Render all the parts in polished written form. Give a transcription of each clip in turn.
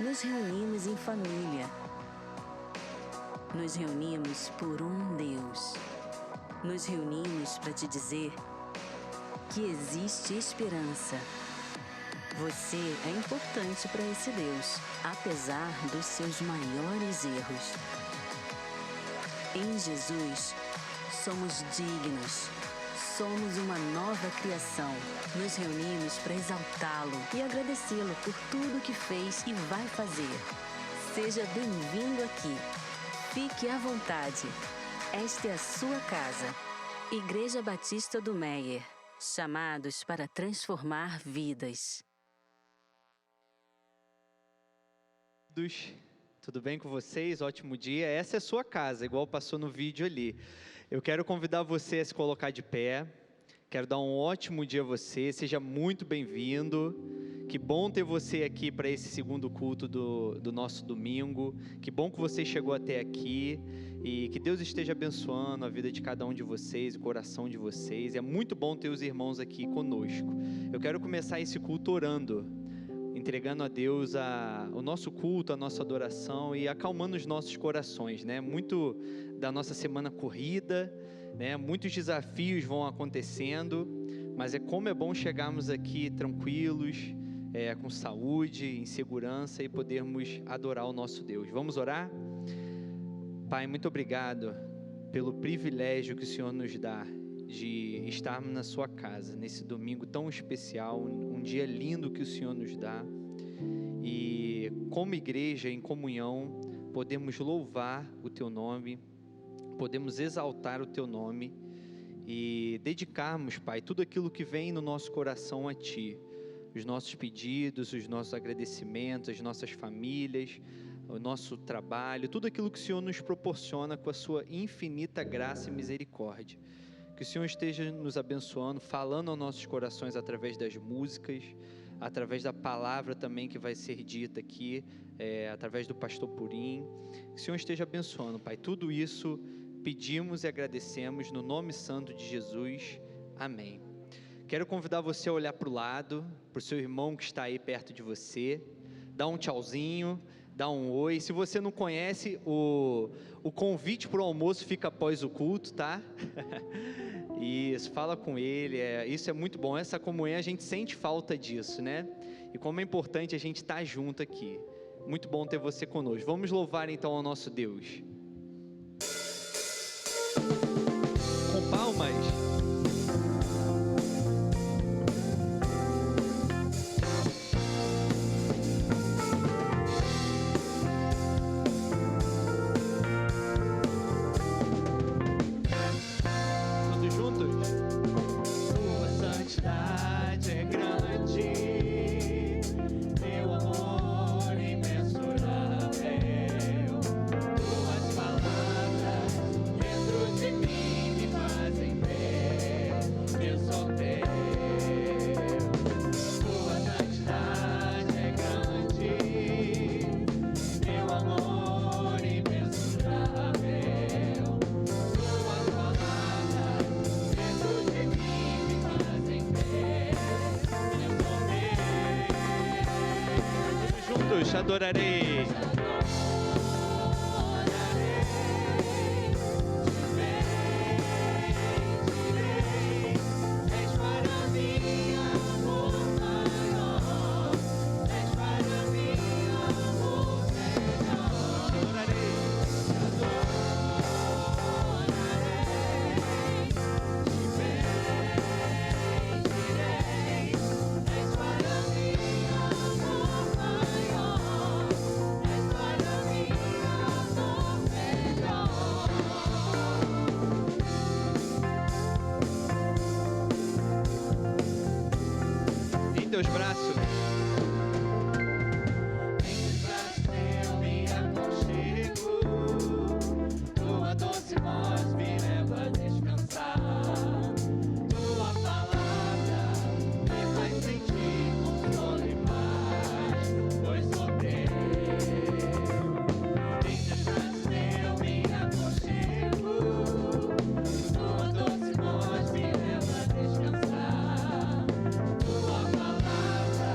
Nos reunimos em família. Nos reunimos por um Deus. Nos reunimos para te dizer que existe esperança. Você é importante para esse Deus, apesar dos seus maiores erros. Em Jesus, somos dignos. Somos uma nova criação. Nos reunimos para exaltá-lo e agradecê-lo por tudo que fez e vai fazer. Seja bem-vindo aqui. Fique à vontade. Esta é a sua casa. Igreja Batista do Meier. Chamados para transformar vidas. Tudo bem com vocês? Ótimo dia. Essa é a sua casa, igual passou no vídeo ali. Eu quero convidar você a se colocar de pé. Quero dar um ótimo dia a você. Seja muito bem-vindo. Que bom ter você aqui para esse segundo culto do nosso domingo. Que bom que você chegou até aqui. E que Deus esteja abençoando a vida de cada um de vocês, o coração de vocês. É muito bom ter os irmãos aqui conosco. Eu quero começar esse culto orando, entregando a Deus o nosso culto, a nossa adoração e acalmando os nossos corações, né? Muito da nossa semana corrida, né? Muitos desafios vão acontecendo, mas como é bom chegarmos aqui tranquilos, com saúde, em segurança e podermos adorar o nosso Deus. Vamos orar? Pai, muito obrigado pelo privilégio que o Senhor nos dá de estarmos na sua casa, nesse domingo tão especial, um dia lindo que o Senhor nos dá. E como igreja, em comunhão, podemos louvar o Teu nome, podemos exaltar o Teu nome e dedicarmos, Pai, tudo aquilo que vem no nosso coração a Ti. Os nossos pedidos, os nossos agradecimentos, as nossas famílias, o nosso trabalho, tudo aquilo que o Senhor nos proporciona com a Sua infinita graça e misericórdia. Que o Senhor esteja nos abençoando, falando aos nossos corações através das músicas, através da palavra também que vai ser dita aqui, através do pastor Purim. Que o Senhor esteja abençoando, Pai. Tudo isso pedimos e agradecemos no nome santo de Jesus. Amém. Quero convidar você a olhar para o lado, para o seu irmão que está aí perto de você, dá um tchauzinho, dá um oi. Se você não conhece, o convite para o almoço fica após o culto, tá? Isso, fala com ele, isso é muito bom. Essa comunhão, a gente sente falta disso, né? E como é importante a gente estar junto aqui. Muito bom ter você conosco. Vamos louvar então ao nosso Deus. Com palmas. Adorarei. Teus braços. Em teus braços eu me aconchego, tua doce voz me leva a descansar, tua palavra me faz sentir consolo e paz, pois sou teu. Em teus braços eu me aconchego, tua doce voz me leva a descansar, tua palavra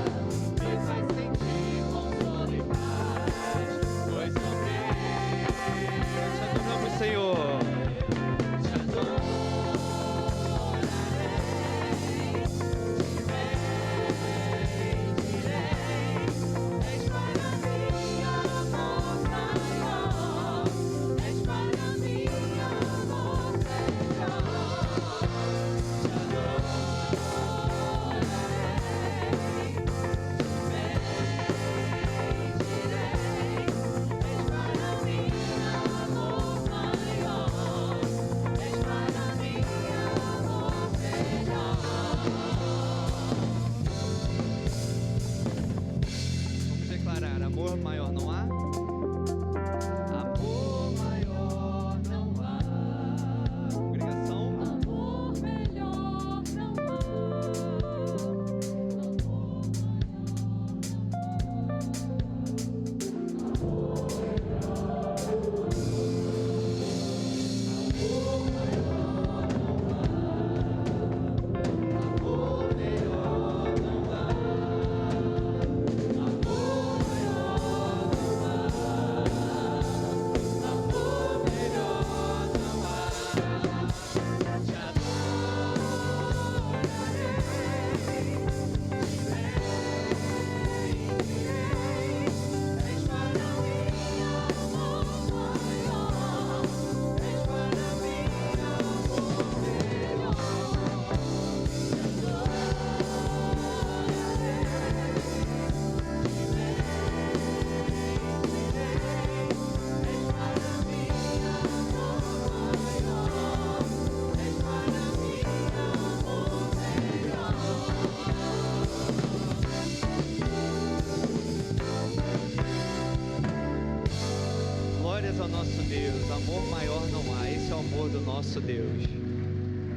Senhor, do nosso Deus.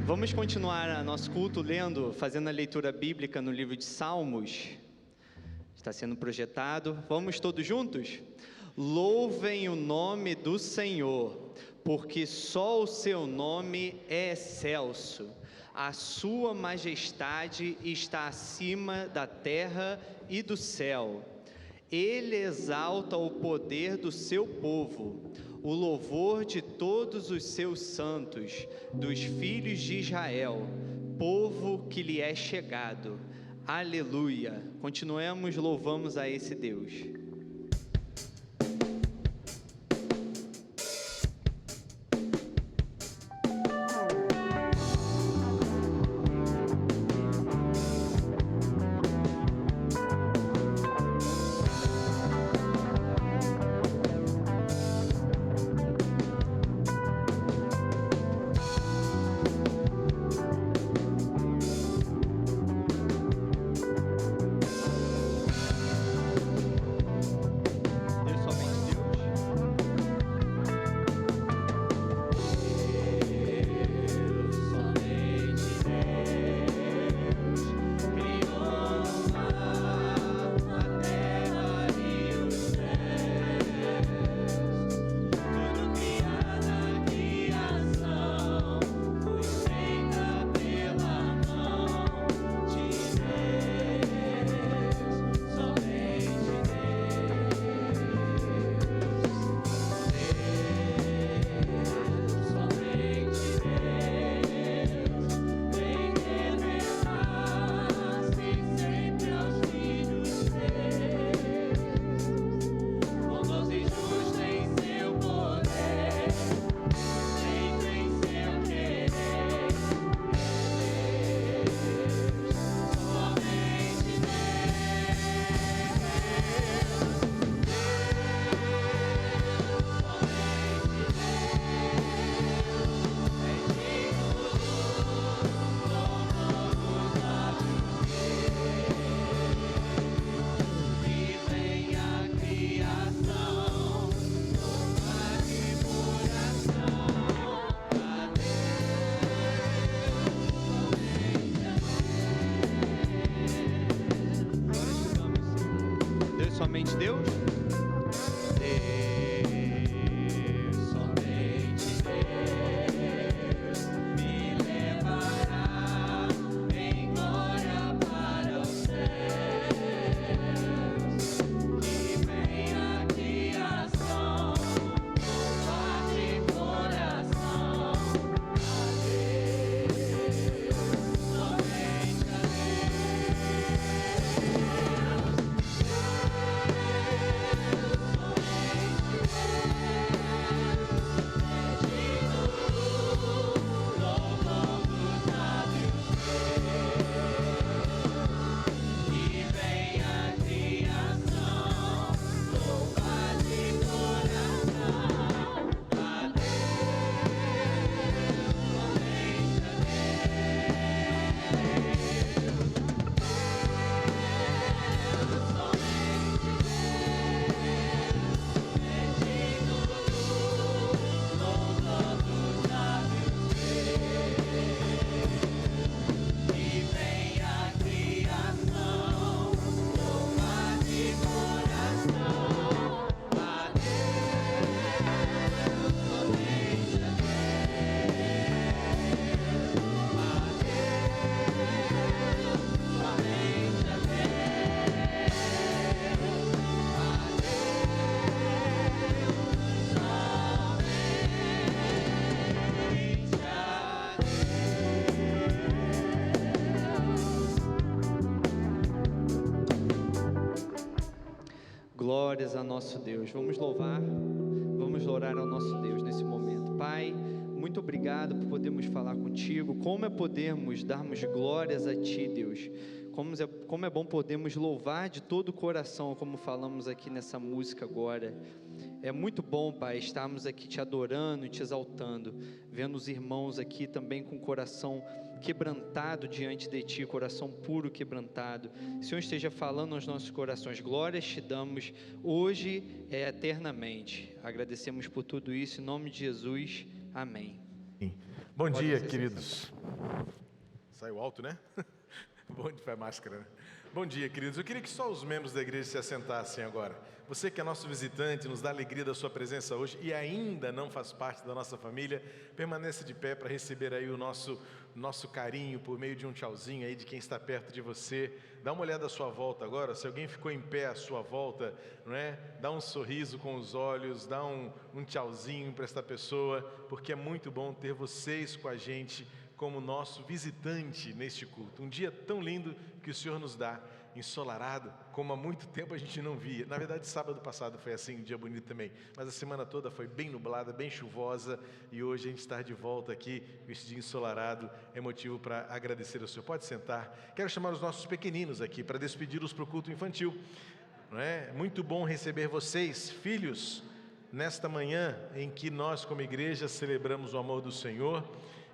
Vamos continuar nosso culto fazendo a leitura bíblica no livro de Salmos. Está sendo projetado. Vamos todos juntos? Louvem o nome do Senhor, porque só o seu nome é excelso. A sua majestade está acima da terra e do céu. Ele exalta o poder do seu povo, o louvor de todos os seus santos, dos filhos de Israel, povo que lhe é chegado. Aleluia! Continuemos, louvamos a esse Deus. Somente Deus? Somente Deus me levará em glória para os céus. Que venha a criação, louvar de coração a Deus, somente a glórias a nosso Deus. Vamos orar ao nosso Deus nesse momento. Pai, muito obrigado por podermos falar contigo. Como é podermos darmos glórias a Ti, Deus. Como é bom podermos louvar de todo o coração, como falamos aqui nessa música agora. É muito bom, Pai, estarmos aqui Te adorando e Te exaltando, vendo os irmãos aqui também com o coração quebrantado diante de Ti, coração puro quebrantado. O Senhor esteja falando aos nossos corações. Glórias Te damos hoje e eternamente. Agradecemos por tudo isso, em nome de Jesus, amém. Bom dia, queridos. Saiu alto, né? Bom dia, máscara, né? Bom dia, queridos. Eu queria que só os membros da igreja se assentassem agora. Você que é nosso visitante, nos dá alegria da sua presença hoje e ainda não faz parte da nossa família, permaneça de pé para receber aí o nosso carinho por meio de um tchauzinho aí de quem está perto de você. Dá uma olhada à sua volta agora, se alguém ficou em pé à sua volta, não é? Dá um sorriso com os olhos, dá um tchauzinho para esta pessoa, porque é muito bom ter vocês com a gente como nosso visitante neste culto. Um dia tão lindo que o Senhor nos dá, ensolarado, como há muito tempo a gente não via. Na verdade, sábado passado foi assim, um dia bonito também, mas a semana toda foi bem nublada, bem chuvosa, e hoje a gente está de volta aqui, esse dia ensolarado, é motivo para agradecer ao Senhor. Pode sentar. Quero chamar os nossos pequeninos aqui para despedi-los para o culto infantil. Não é? Muito bom receber vocês, filhos, nesta manhã em que nós, como igreja, celebramos o amor do Senhor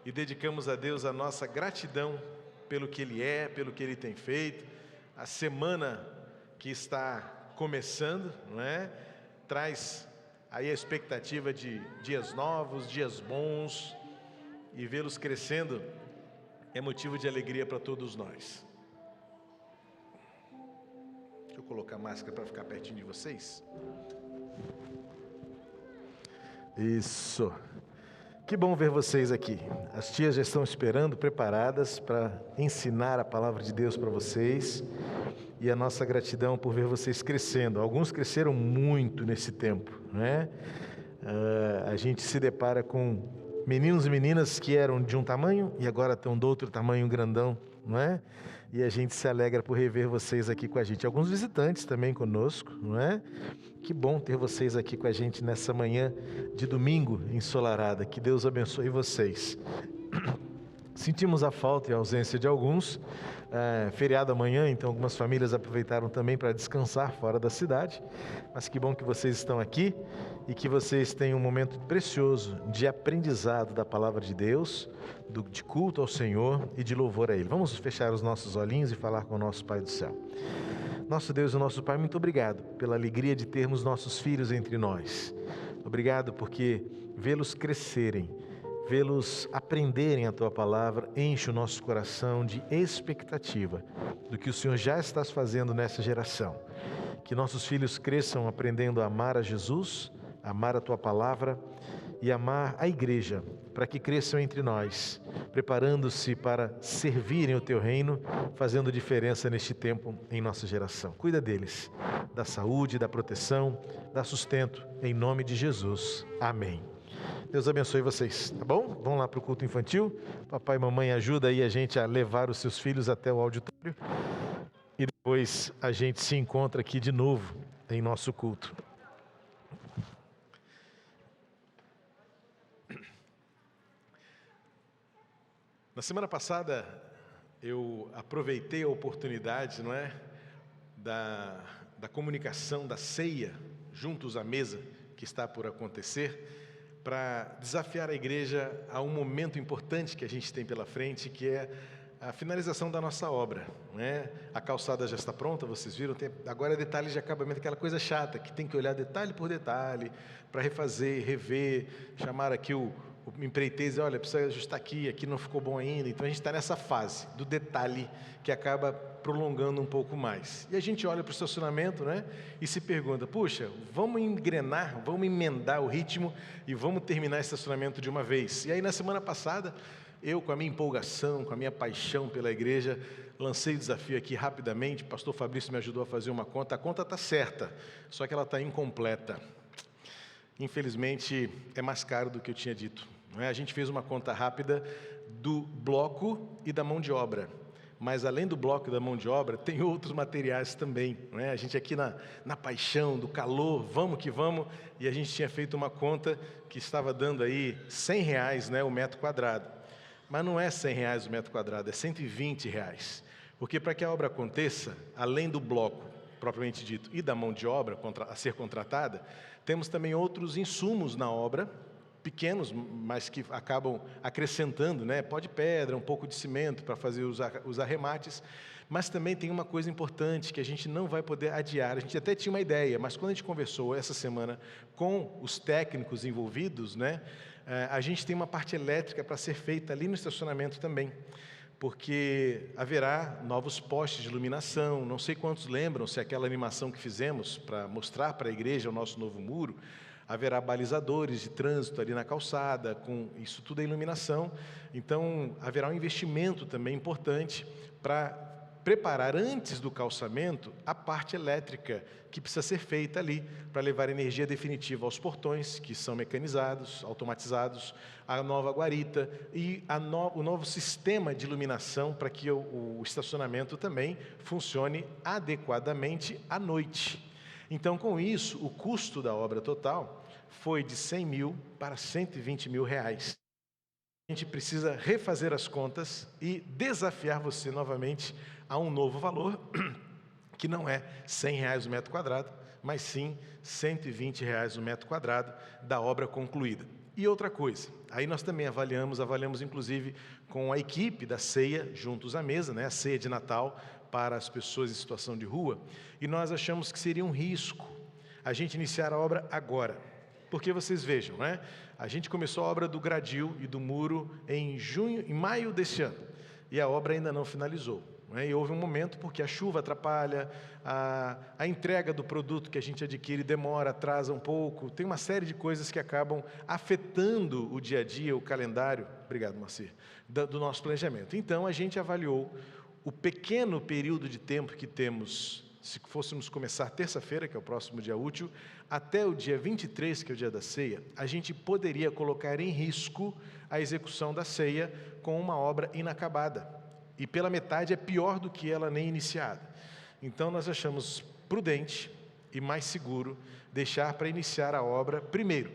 e dedicamos a Deus a nossa gratidão pelo que Ele é, pelo que Ele tem feito. A semana que está começando, não é? Traz aí a expectativa de dias novos, dias bons, e vê-los crescendo é motivo de alegria para todos nós. Deixa eu colocar a máscara para ficar pertinho de vocês. Isso. Que bom ver vocês aqui. As tias já estão esperando, preparadas para ensinar a palavra de Deus para vocês. E a nossa gratidão por ver vocês crescendo. Alguns cresceram muito nesse tempo, né? A gente se depara com meninos e meninas que eram de um tamanho e agora estão de outro tamanho grandão, não é? E a gente se alegra por rever vocês aqui com a gente. Alguns visitantes também conosco, não é? Que bom ter vocês aqui com a gente nessa manhã de domingo ensolarada. Que Deus abençoe vocês. Sentimos a falta e a ausência de alguns. Feriado amanhã, então algumas famílias aproveitaram também para descansar fora da cidade. Mas que bom que vocês estão aqui e que vocês tenham um momento precioso de aprendizado da palavra de Deus, de culto ao Senhor e de louvor a Ele. Vamos fechar os nossos olhinhos e falar com o nosso Pai do céu. Nosso Deus e nosso Pai, muito obrigado pela alegria de termos nossos filhos entre nós. Obrigado porque vê-los crescerem, vê-los aprenderem a Tua palavra, enche o nosso coração de expectativa do que o Senhor já está fazendo nessa geração. Que nossos filhos cresçam aprendendo a amar a Jesus, amar a Tua palavra e amar a igreja, para que cresçam entre nós, preparando-se para servirem o Teu reino, fazendo diferença neste tempo em nossa geração. Cuida deles, da saúde, da proteção, da sustento, em nome de Jesus. Amém. Deus abençoe vocês, tá bom? Vamos lá para o culto infantil. Papai e mamãe ajuda aí a gente a levar os seus filhos até o auditório. E depois a gente se encontra aqui de novo em nosso culto. Na semana passada, eu aproveitei a oportunidade, não é? Da comunicação, da ceia, juntos à mesa, que está por acontecer, para desafiar a igreja a um momento importante que a gente tem pela frente, que é a finalização da nossa obra, né? A calçada já está pronta, vocês viram, agora é detalhes de acabamento, aquela coisa chata, que tem que olhar detalhe por detalhe, para refazer, rever, chamar aqui o empreiteiro e dizer, olha, precisa ajustar aqui não ficou bom ainda. Então a gente está nessa fase do detalhe que acaba prolongando um pouco mais. E a gente olha para o estacionamento, né, e se pergunta, puxa, vamos engrenar, vamos emendar o ritmo e vamos terminar esse estacionamento de uma vez. E aí na semana passada, eu com a minha empolgação, com a minha paixão pela igreja, lancei o desafio aqui rapidamente, o pastor Fabrício me ajudou a fazer uma conta, a conta está certa, só que ela está incompleta. Infelizmente, é mais caro do que eu tinha dito. A gente fez uma conta rápida do bloco e da mão de obra, mas além do bloco e da mão de obra, tem outros materiais também, não é? A gente aqui na paixão, do calor, vamos que vamos, e a gente tinha feito uma conta que estava dando aí R$100, né, o metro quadrado, mas não é R$100 o metro quadrado, é R$120, porque para que a obra aconteça, além do bloco propriamente dito e da mão de obra a ser contratada, temos também outros insumos na obra, pequenos, mas que acabam acrescentando, né? Pó de pedra, um pouco de cimento para fazer os arremates, mas também tem uma coisa importante que a gente não vai poder adiar. A gente até tinha uma ideia, mas quando a gente conversou essa semana com os técnicos envolvidos, né? a gente tem uma parte elétrica para ser feita ali no estacionamento também, porque haverá novos postes de iluminação. Não sei quantos lembram se aquela animação que fizemos para mostrar para a igreja o nosso novo muro, haverá balizadores de trânsito ali na calçada, com isso tudo é iluminação. Então, haverá um investimento também importante para preparar antes do calçamento a parte elétrica que precisa ser feita ali para levar energia definitiva aos portões, que são mecanizados, automatizados, a nova guarita e o novo sistema de iluminação para que o estacionamento também funcione adequadamente à noite. Então, com isso, o custo da obra total foi de 100 mil para 120 mil reais. A gente precisa refazer as contas e desafiar você novamente a um novo valor, que não é 100 reais o metro quadrado, mas sim 120 reais o metro quadrado da obra concluída. E outra coisa, aí nós também avaliamos inclusive com a equipe da ceia, juntos à mesa, né, a ceia de Natal para as pessoas em situação de rua, e nós achamos que seria um risco a gente iniciar a obra agora. Porque vocês vejam, né? A gente começou a obra do gradil e do muro em maio desse ano, e a obra ainda não finalizou. E houve um momento porque a chuva atrapalha, a entrega do produto que a gente adquire demora, atrasa um pouco, tem uma série de coisas que acabam afetando o dia a dia, o calendário, obrigado, Marci, do nosso planejamento. Então, a gente avaliou o pequeno período de tempo que temos, se fôssemos começar terça-feira, que é o próximo dia útil, até o dia 23, que é o dia da ceia, a gente poderia colocar em risco a execução da ceia com uma obra inacabada. E pela metade é pior do que ela nem iniciada. Então nós achamos prudente e mais seguro deixar para iniciar a obra primeiro,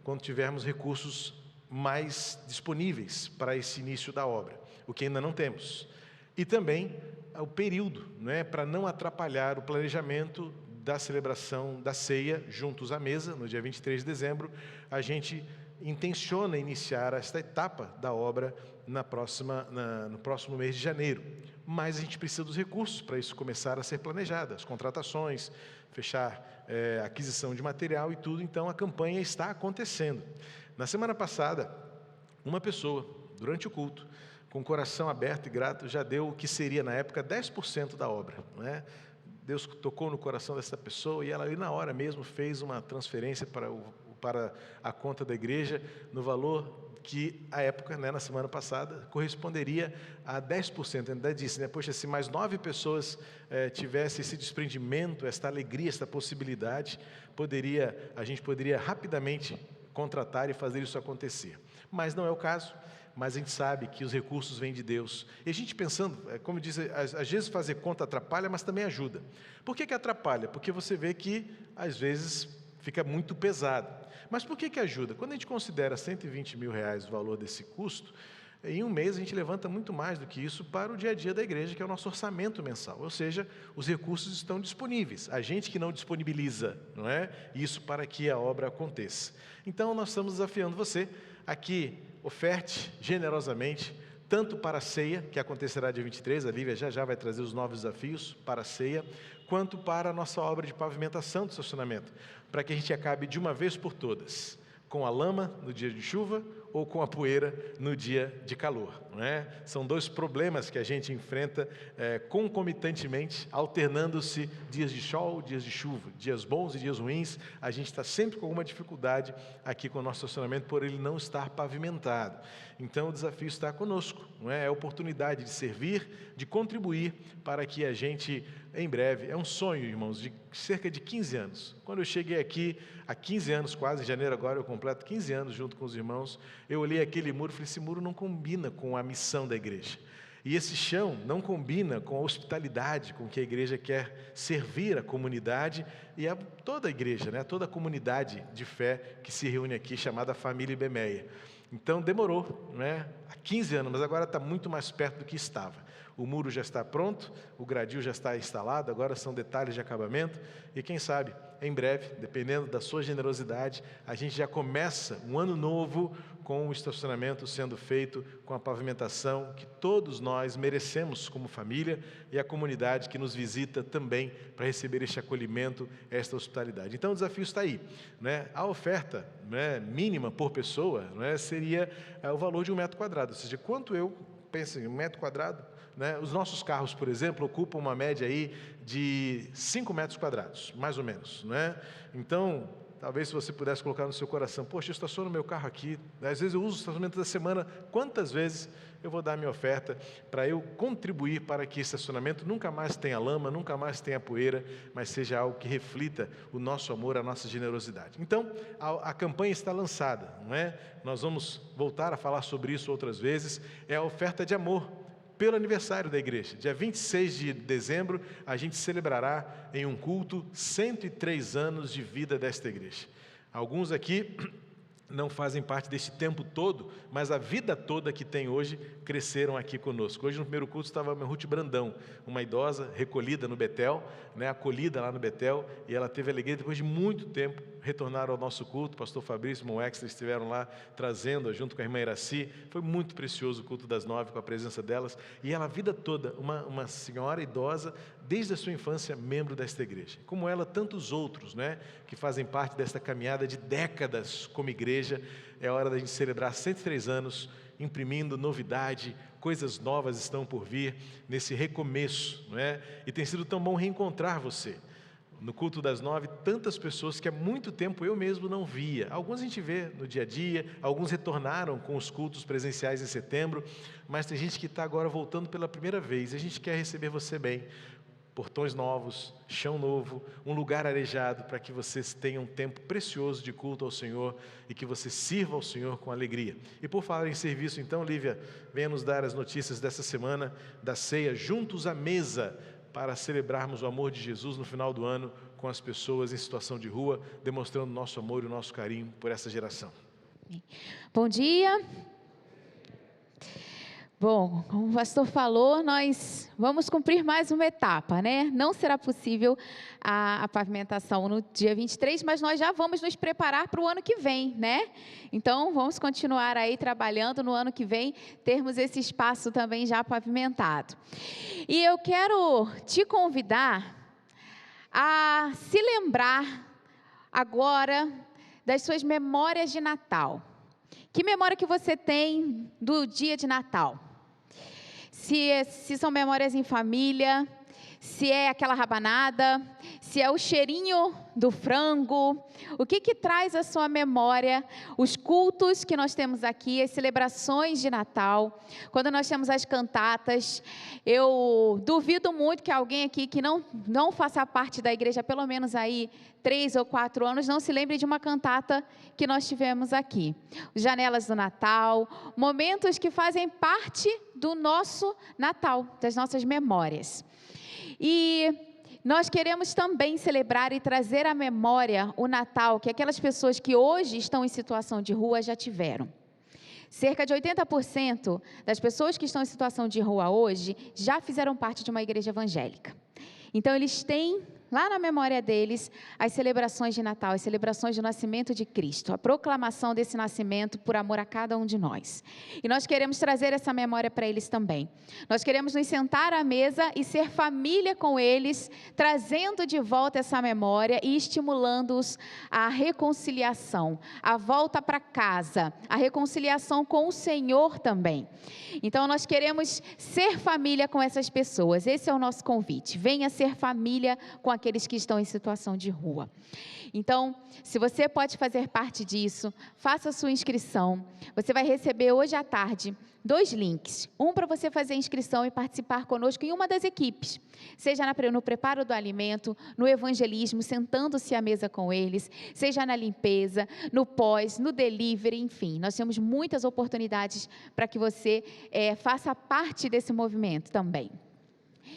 quando tivermos recursos mais disponíveis para esse início da obra, o que ainda não temos. E também o período, né, para não atrapalhar o planejamento da celebração da ceia juntos à mesa, no dia 23 de dezembro, a gente intenciona iniciar esta etapa da obra no próximo mês de janeiro. Mas a gente precisa dos recursos para isso começar a ser planejado, as contratações, fechar a aquisição de material e tudo. Então, a campanha está acontecendo. Na semana passada, uma pessoa, durante o culto, com o coração aberto e grato, já deu o que seria, na época, 10% da obra, né? Deus tocou no coração dessa pessoa e ela ali na hora mesmo fez uma transferência para a conta da igreja, no valor que, à época, né, na semana passada, corresponderia a 10%. Ainda disse, né, poxa, se mais 9 pessoas tivessem esse desprendimento, esta alegria, esta possibilidade, a gente poderia rapidamente contratar e fazer isso acontecer. Mas não é o caso. Mas a gente sabe que os recursos vêm de Deus. E a gente pensando, como eu disse, às vezes fazer conta atrapalha, mas também ajuda. Por que atrapalha? Porque você vê que, às vezes, fica muito pesado. Mas por que ajuda? Quando a gente considera 120 mil reais o valor desse custo, em um mês a gente levanta muito mais do que isso para o dia a dia da igreja, que é o nosso orçamento mensal. Ou seja, os recursos estão disponíveis. A gente que não disponibiliza, não é? Isso para que a obra aconteça. Então, nós estamos desafiando você a que oferte generosamente, tanto para a ceia, que acontecerá dia 23, a Lívia já vai trazer os novos desafios para a ceia, quanto para a nossa obra de pavimentação do estacionamento, para que a gente acabe de uma vez por todas, com a lama no dia de chuva ou com a poeira no dia de calor, não é? São dois problemas que a gente enfrenta concomitantemente, alternando-se dias de sol, dias de chuva, dias bons e dias ruins. A gente está sempre com alguma dificuldade aqui com o nosso estacionamento por ele não estar pavimentado. Então o desafio está conosco, não é? É a oportunidade de servir, de contribuir para que a gente, em breve, é um sonho, irmãos, de cerca de 15 anos. Quando eu cheguei aqui, há 15 anos quase, em janeiro agora eu completo 15 anos junto com os irmãos, eu olhei aquele muro e falei, esse muro não combina com a missão da igreja. E esse chão não combina com a hospitalidade com que a igreja quer servir a comunidade e toda a igreja, né? Toda a comunidade de fé que se reúne aqui, chamada Família Ibemeia. Então demorou, né? Há 15 anos, mas agora está muito mais perto do que estava. O muro já está pronto, o gradil já está instalado, agora são detalhes de acabamento e quem sabe, em breve, dependendo da sua generosidade, a gente já começa um ano novo com o estacionamento sendo feito, com a pavimentação que todos nós merecemos como família e a comunidade que nos visita também para receber este acolhimento, esta hospitalidade. Então o desafio está aí, né? A oferta, né, mínima por pessoa, né, seria o valor de 1 metro quadrado, ou seja, quanto eu penso em 1 metro quadrado, né? Os nossos carros, por exemplo, ocupam uma média aí de 5 metros quadrados, mais ou menos, né? Então, talvez se você pudesse colocar no seu coração, poxa, eu estaciono meu carro aqui, às vezes eu uso o estacionamento da semana, quantas vezes eu vou dar a minha oferta para eu contribuir para que esse estacionamento nunca mais tenha lama, nunca mais tenha poeira, mas seja algo que reflita o nosso amor, a nossa generosidade. Então, a campanha está lançada, não é? Nós vamos voltar a falar sobre isso outras vezes, é a oferta de amor, pelo aniversário da igreja. Dia 26 de dezembro, a gente celebrará em um culto 103 anos de vida desta igreja. Alguns aqui não fazem parte deste tempo todo, mas a vida toda que tem hoje, cresceram aqui conosco. Hoje no primeiro culto estava a Ruth Brandão, uma idosa recolhida no Betel, né, acolhida lá no Betel, e ela teve a alegria, depois de muito tempo, retornar ao nosso culto. O pastor Fabrício e o irmão Extra estiveram lá, trazendo, junto com a irmã Iraci. Foi muito precioso o culto das 9, com a presença delas, e ela a vida toda, uma senhora idosa, desde a sua infância, membro desta igreja. Como ela, tantos outros, né, que fazem parte desta caminhada de décadas como igreja. É hora da gente celebrar 103 anos, imprimindo novidade, coisas novas estão por vir nesse recomeço, não é? E tem sido tão bom reencontrar você. No culto das 9, tantas pessoas que há muito tempo eu mesmo não via. Alguns a gente vê no dia a dia, alguns retornaram com os cultos presenciais em setembro, mas tem gente que está agora voltando pela primeira vez. A gente quer receber você bem. Portões novos, chão novo, um lugar arejado para que vocês tenham um tempo precioso de culto ao Senhor e que você sirva ao Senhor com alegria. E por falar em serviço, então, Lívia, venha nos dar as notícias dessa semana da ceia, juntos à mesa, para celebrarmos o amor de Jesus no final do ano com as pessoas em situação de rua, demonstrando nosso amor e o nosso carinho por essa geração. Bom dia. Bom, como o pastor falou, nós vamos cumprir mais uma etapa, né? Não será possível a pavimentação no dia 23, mas nós já vamos nos preparar para o ano que vem, né? Então, vamos continuar aí trabalhando no ano que vem, termos esse espaço também já pavimentado. E eu quero te convidar a se lembrar agora das suas memórias de Natal. Que memória que você tem do dia de Natal? Se são memórias em família, se é aquela rabanada, se é o cheirinho do frango, o que traz à sua memória os cultos que nós temos aqui, as celebrações de Natal, quando nós temos as cantatas. Eu duvido muito que alguém aqui que não faça parte da igreja há pelo menos aí 3 ou 4 anos, não se lembre de uma cantata que nós tivemos aqui. Janelas do Natal, momentos que fazem parte do nosso Natal, das nossas memórias. E nós queremos também celebrar e trazer à memória o Natal que aquelas pessoas que hoje estão em situação de rua já tiveram. Cerca de 80% das pessoas que estão em situação de rua hoje já fizeram parte de uma igreja evangélica. Então eles têm lá na memória deles as celebrações de Natal, as celebrações do nascimento de Cristo, a proclamação desse nascimento por amor a cada um de nós. E nós queremos trazer essa memória para eles também. Nós queremos nos sentar à mesa e ser família com eles, trazendo de volta essa memória e estimulando-os à reconciliação, à volta para casa, a reconciliação com o Senhor também. Então nós queremos ser família com essas pessoas. Esse é o nosso convite. Venha ser família com aqueles que estão em situação de rua. Então, se você pode fazer parte disso, faça a sua inscrição. Você vai receber hoje à tarde 2 links. Um para você fazer a inscrição e participar conosco em uma das equipes. Seja no preparo do alimento, no evangelismo, sentando-se à mesa com eles, seja na limpeza, no pós, no delivery, enfim. Nós temos muitas oportunidades para que você faça parte desse movimento também.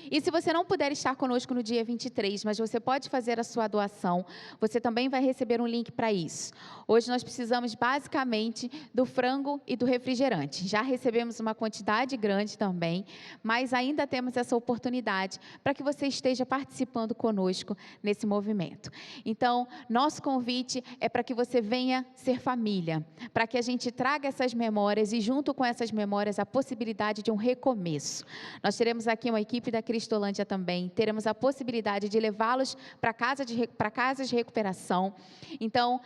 E se você não puder estar conosco no dia 23, mas você pode fazer a sua doação, você também vai receber um link para isso. Hoje nós precisamos basicamente do frango e do refrigerante. Já recebemos uma quantidade grande também, mas ainda temos essa oportunidade para que você esteja participando conosco nesse movimento. Então, nosso convite é para que você venha ser família, para que a gente traga essas memórias e junto com essas memórias a possibilidade de um recomeço. Nós teremos aqui uma equipe da Cristolândia também, teremos a possibilidade de levá-los para casas de recuperação. Então,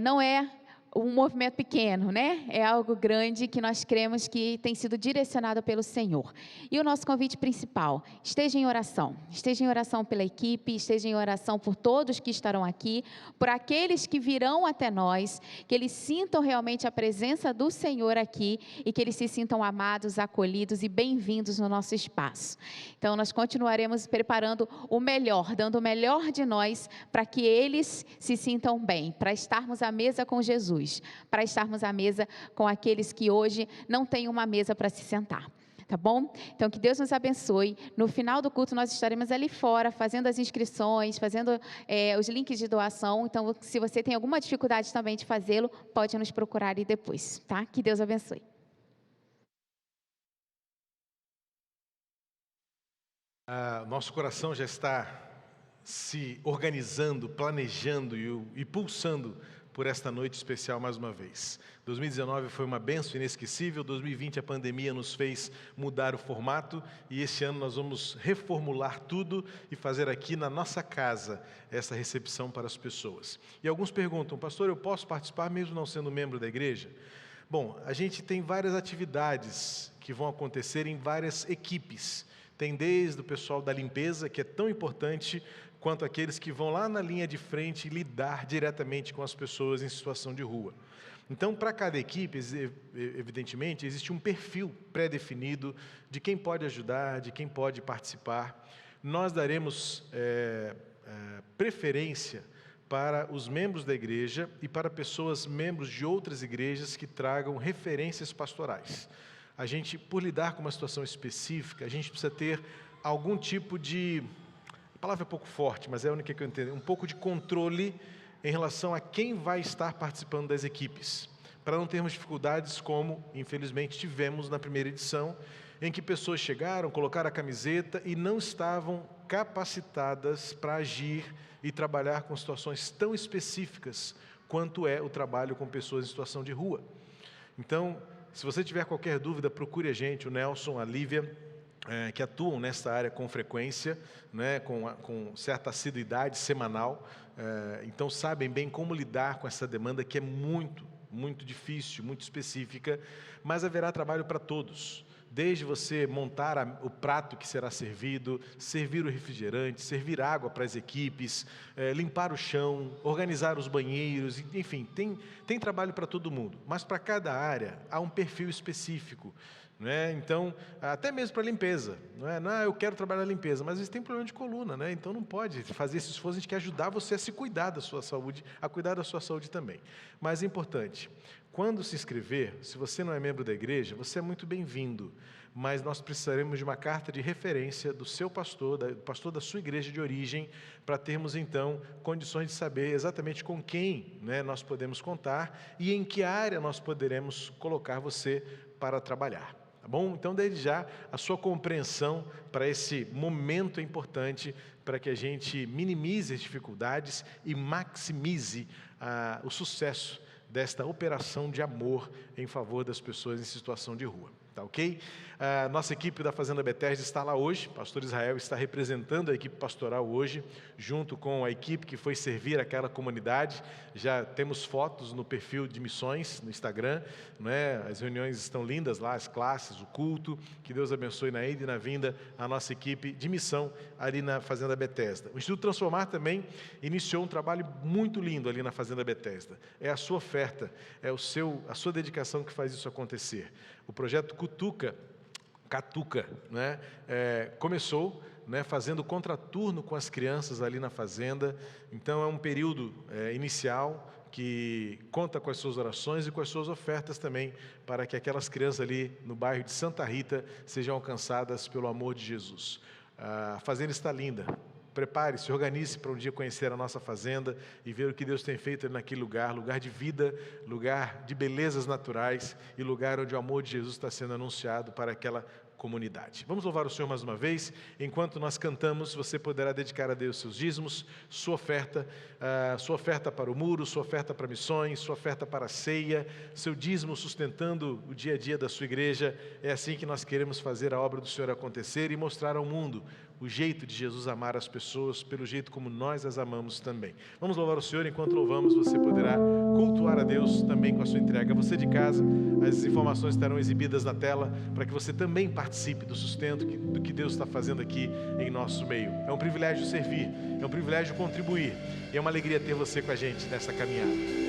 não é um movimento pequeno, né? É algo grande que nós cremos que tem sido direcionado pelo Senhor. E o nosso convite principal, esteja em oração pela equipe, esteja em oração por todos que estarão aqui, por aqueles que virão até nós, que eles sintam realmente a presença do Senhor aqui e que eles se sintam amados, acolhidos e bem-vindos no nosso espaço. Então, nós continuaremos preparando o melhor, dando o melhor de nós para que eles se sintam bem, para estarmos à mesa com Jesus, para estarmos à mesa com aqueles que hoje não têm uma mesa para se sentar. Tá bom? Então, que Deus nos abençoe. No final do culto, nós estaremos ali fora, fazendo as inscrições, fazendo os links de doação. Então, se você tem alguma dificuldade também de fazê-lo, pode nos procurar ali depois, tá? Que Deus abençoe. Nosso coração já está se organizando, planejando e pulsando por esta noite especial mais uma vez. 2019 foi uma bênção inesquecível, 2020 a pandemia nos fez mudar o formato e este ano nós vamos reformular tudo e fazer aqui na nossa casa essa recepção para as pessoas. E alguns perguntam, pastor, eu posso participar mesmo não sendo membro da igreja? Bom, a gente tem várias atividades que vão acontecer em várias equipes. Tem desde o pessoal da limpeza, que é tão importante, quanto aqueles que vão lá na linha de frente lidar diretamente com as pessoas em situação de rua. Então, para cada equipe, evidentemente, existe um perfil pré-definido de quem pode ajudar, de quem pode participar. Nós daremos preferência para os membros da igreja e para pessoas membros de outras igrejas que tragam referências pastorais. A gente, por lidar com uma situação específica, a gente precisa ter algum tipo de... A palavra é um pouco forte, mas é a única que eu entendo. Um pouco de controle em relação a quem vai estar participando das equipes, para não termos dificuldades como, infelizmente, tivemos na primeira edição, em que pessoas chegaram, colocaram a camiseta e não estavam capacitadas para agir e trabalhar com situações tão específicas quanto é o trabalho com pessoas em situação de rua. Então, se você tiver qualquer dúvida, procure a gente, o Nelson, a Lívia, que atuam nessa área com frequência, né, com certa assiduidade semanal, então sabem bem como lidar com essa demanda que é muito, muito difícil, muito específica, mas haverá trabalho para todos. Desde você montar o prato que será servido, servir o refrigerante, servir água para as equipes, limpar o chão, organizar os banheiros, enfim, tem trabalho para todo mundo, mas para cada área há um perfil específico. Né? Então, até mesmo para a limpeza, não é? Não, eu quero trabalhar na limpeza, mas eles têm problema de coluna, né? Então não pode fazer esse esforço, a gente quer ajudar você a se cuidar da sua saúde, a cuidar da sua saúde também. Mas é importante, quando se inscrever, se você não é membro da igreja, você é muito bem-vindo, mas nós precisaremos de uma carta de referência do seu pastor, do pastor da sua igreja de origem, para termos então condições de saber exatamente com quem, né, nós podemos contar e em que área nós poderemos colocar você para trabalhar. Tá bom? Então, desde já, a sua compreensão para esse momento é importante para que a gente minimize as dificuldades e maximize o sucesso desta operação de amor em favor das pessoas em situação de rua. Tá ok? A nossa equipe da Fazenda Bethesda está lá hoje, o pastor Israel está representando a equipe pastoral hoje, junto com a equipe que foi servir aquela comunidade. Já temos fotos no perfil de missões no Instagram, não é? As reuniões estão lindas lá, as classes, o culto. Que Deus abençoe na ida e na vinda a nossa equipe de missão ali na Fazenda Bethesda. O Instituto Transformar também iniciou um trabalho muito lindo ali na Fazenda Bethesda. É a sua oferta, é a sua dedicação que faz isso acontecer. O projeto Catuca, né, começou, né, fazendo contraturno com as crianças ali na fazenda. Então é um período inicial que conta com as suas orações e com as suas ofertas também, para que aquelas crianças ali no bairro de Santa Rita sejam alcançadas pelo amor de Jesus. A fazenda está linda. Prepare-se, organize para um dia conhecer a nossa fazenda e ver o que Deus tem feito naquele lugar, lugar de vida, lugar de belezas naturais e lugar onde o amor de Jesus está sendo anunciado para aquela comunidade. Vamos louvar o Senhor mais uma vez. Enquanto nós cantamos, você poderá dedicar a Deus seus dízimos, sua oferta para o muro, sua oferta para missões, sua oferta para a ceia, seu dízimo sustentando o dia a dia da sua igreja. É assim que nós queremos fazer a obra do Senhor acontecer e mostrar ao mundo o jeito de Jesus amar as pessoas, pelo jeito como nós as amamos também. Vamos louvar o Senhor. Enquanto louvamos, você poderá cultuar a Deus também com a sua entrega. Você de casa, as informações estarão exibidas na tela, para que você também participe do sustento do que Deus está fazendo aqui em nosso meio. É um privilégio servir, é um privilégio contribuir, e é uma alegria ter você com a gente nessa caminhada.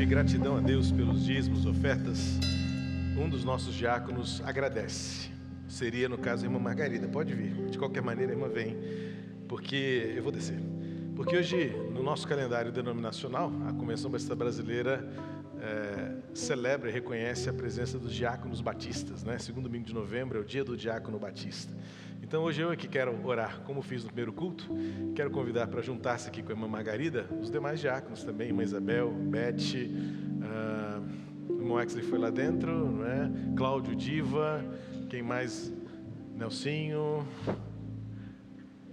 Gratidão a Deus pelos dízimos, ofertas, um dos nossos diáconos agradece. Seria, no caso, a irmã Margarida. Pode vir. De qualquer maneira, a irmã vem, porque eu vou descer. Porque hoje, no nosso calendário denominacional, a Convenção Batista Brasileira celebra e reconhece a presença dos diáconos batistas, né? Segundo domingo de novembro é o dia do diácono batista. Então hoje eu aqui quero orar, como fiz no primeiro culto, quero convidar para juntar-se aqui com a irmã Margarida, os demais diáconos também, irmã Isabel, Beth, o irmão Exley foi lá dentro, não é? Cláudio, Diva, quem mais? Nelsinho,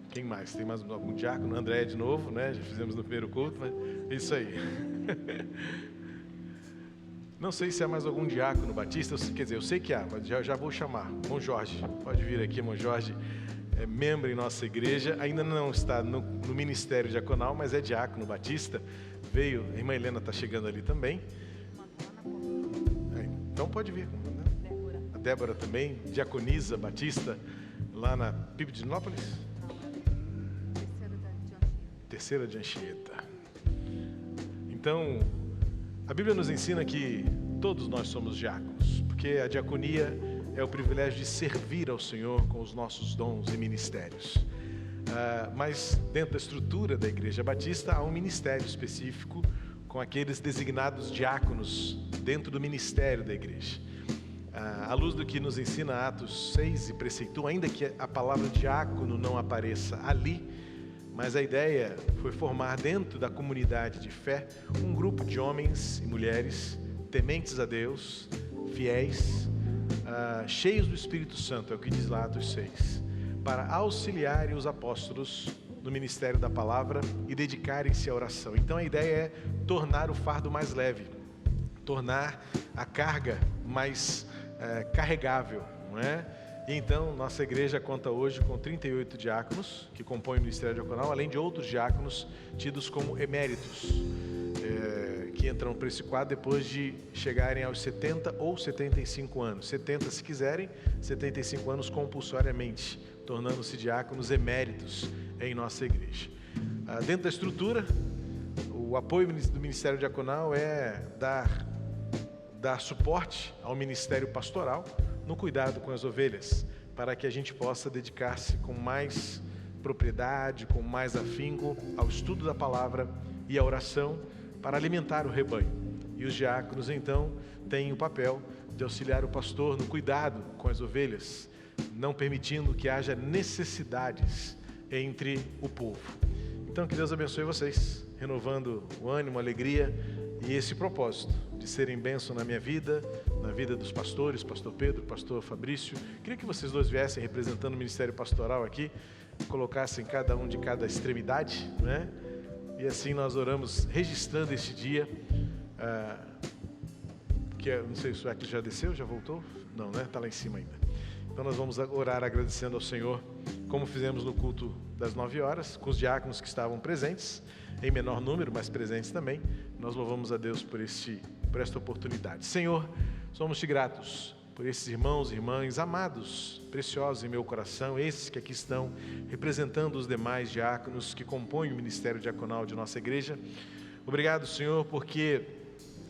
quem mais? Tem mais algum diácono? André de novo, né? Já fizemos no primeiro culto, mas isso aí. Não sei se há mais algum diácono batista, quer dizer, eu sei que há, mas já vou chamar. Irmão Jorge, pode vir aqui, irmão Jorge, é membro em nossa igreja, ainda não está no ministério diaconal, mas é diácono batista, veio, a irmã Helena está chegando ali também. Então pode vir, a Débora também, diaconisa batista, lá na Pibidinópolis? Terceira de Anchieta. Então, a Bíblia nos ensina que todos nós somos diáconos, porque a diaconia é o privilégio de servir ao Senhor com os nossos dons e ministérios. Mas dentro da estrutura da Igreja Batista há um ministério específico com aqueles designados diáconos dentro do ministério da igreja. À luz do que nos ensina Atos 6 e preceitua, ainda que a palavra diácono não apareça ali, mas a ideia foi formar dentro da comunidade de fé um grupo de homens e mulheres tementes a Deus, fiéis, cheios do Espírito Santo, é o que diz lá Atos 6, para auxiliarem os apóstolos no ministério da palavra e dedicarem-se à oração. Então a ideia é tornar o fardo mais leve, tornar a carga mais carregável, não é? E então nossa igreja conta hoje com 38 diáconos que compõem o ministério diaconal, além de outros diáconos tidos como eméritos, que entram para esse quadro depois de chegarem aos 70 ou 75 anos. 70 se quiserem, 75 anos compulsoriamente, tornando-se diáconos eméritos em nossa igreja. Dentro da estrutura, o apoio do ministério diaconal é dar suporte ao ministério pastoral no cuidado com as ovelhas, para que a gente possa dedicar-se com mais propriedade, com mais afinco ao estudo da palavra e à oração para alimentar o rebanho. E os diáconos, então, têm o papel de auxiliar o pastor no cuidado com as ovelhas, não permitindo que haja necessidades entre o povo. Então, que Deus abençoe vocês, renovando o ânimo, a alegria e esse propósito de serem bênção na minha vida, na vida dos pastores, pastor Pedro, pastor Fabrício. Queria que vocês dois viessem representando o ministério pastoral aqui, colocassem cada um de cada extremidade, né? E assim nós oramos, registrando este dia, que não sei se o Ecle já desceu, já voltou? Não, né? Está lá em cima ainda. Então nós vamos orar agradecendo ao Senhor, como fizemos no culto das 9 horas, com os diáconos que estavam presentes, em menor número, mas presentes também. Nós louvamos a Deus por esta oportunidade. Senhor, somos-te gratos por esses irmãos e irmãs amados, preciosos em meu coração, esses que aqui estão representando os demais diáconos que compõem o ministério diaconal de nossa igreja. Obrigado, Senhor, porque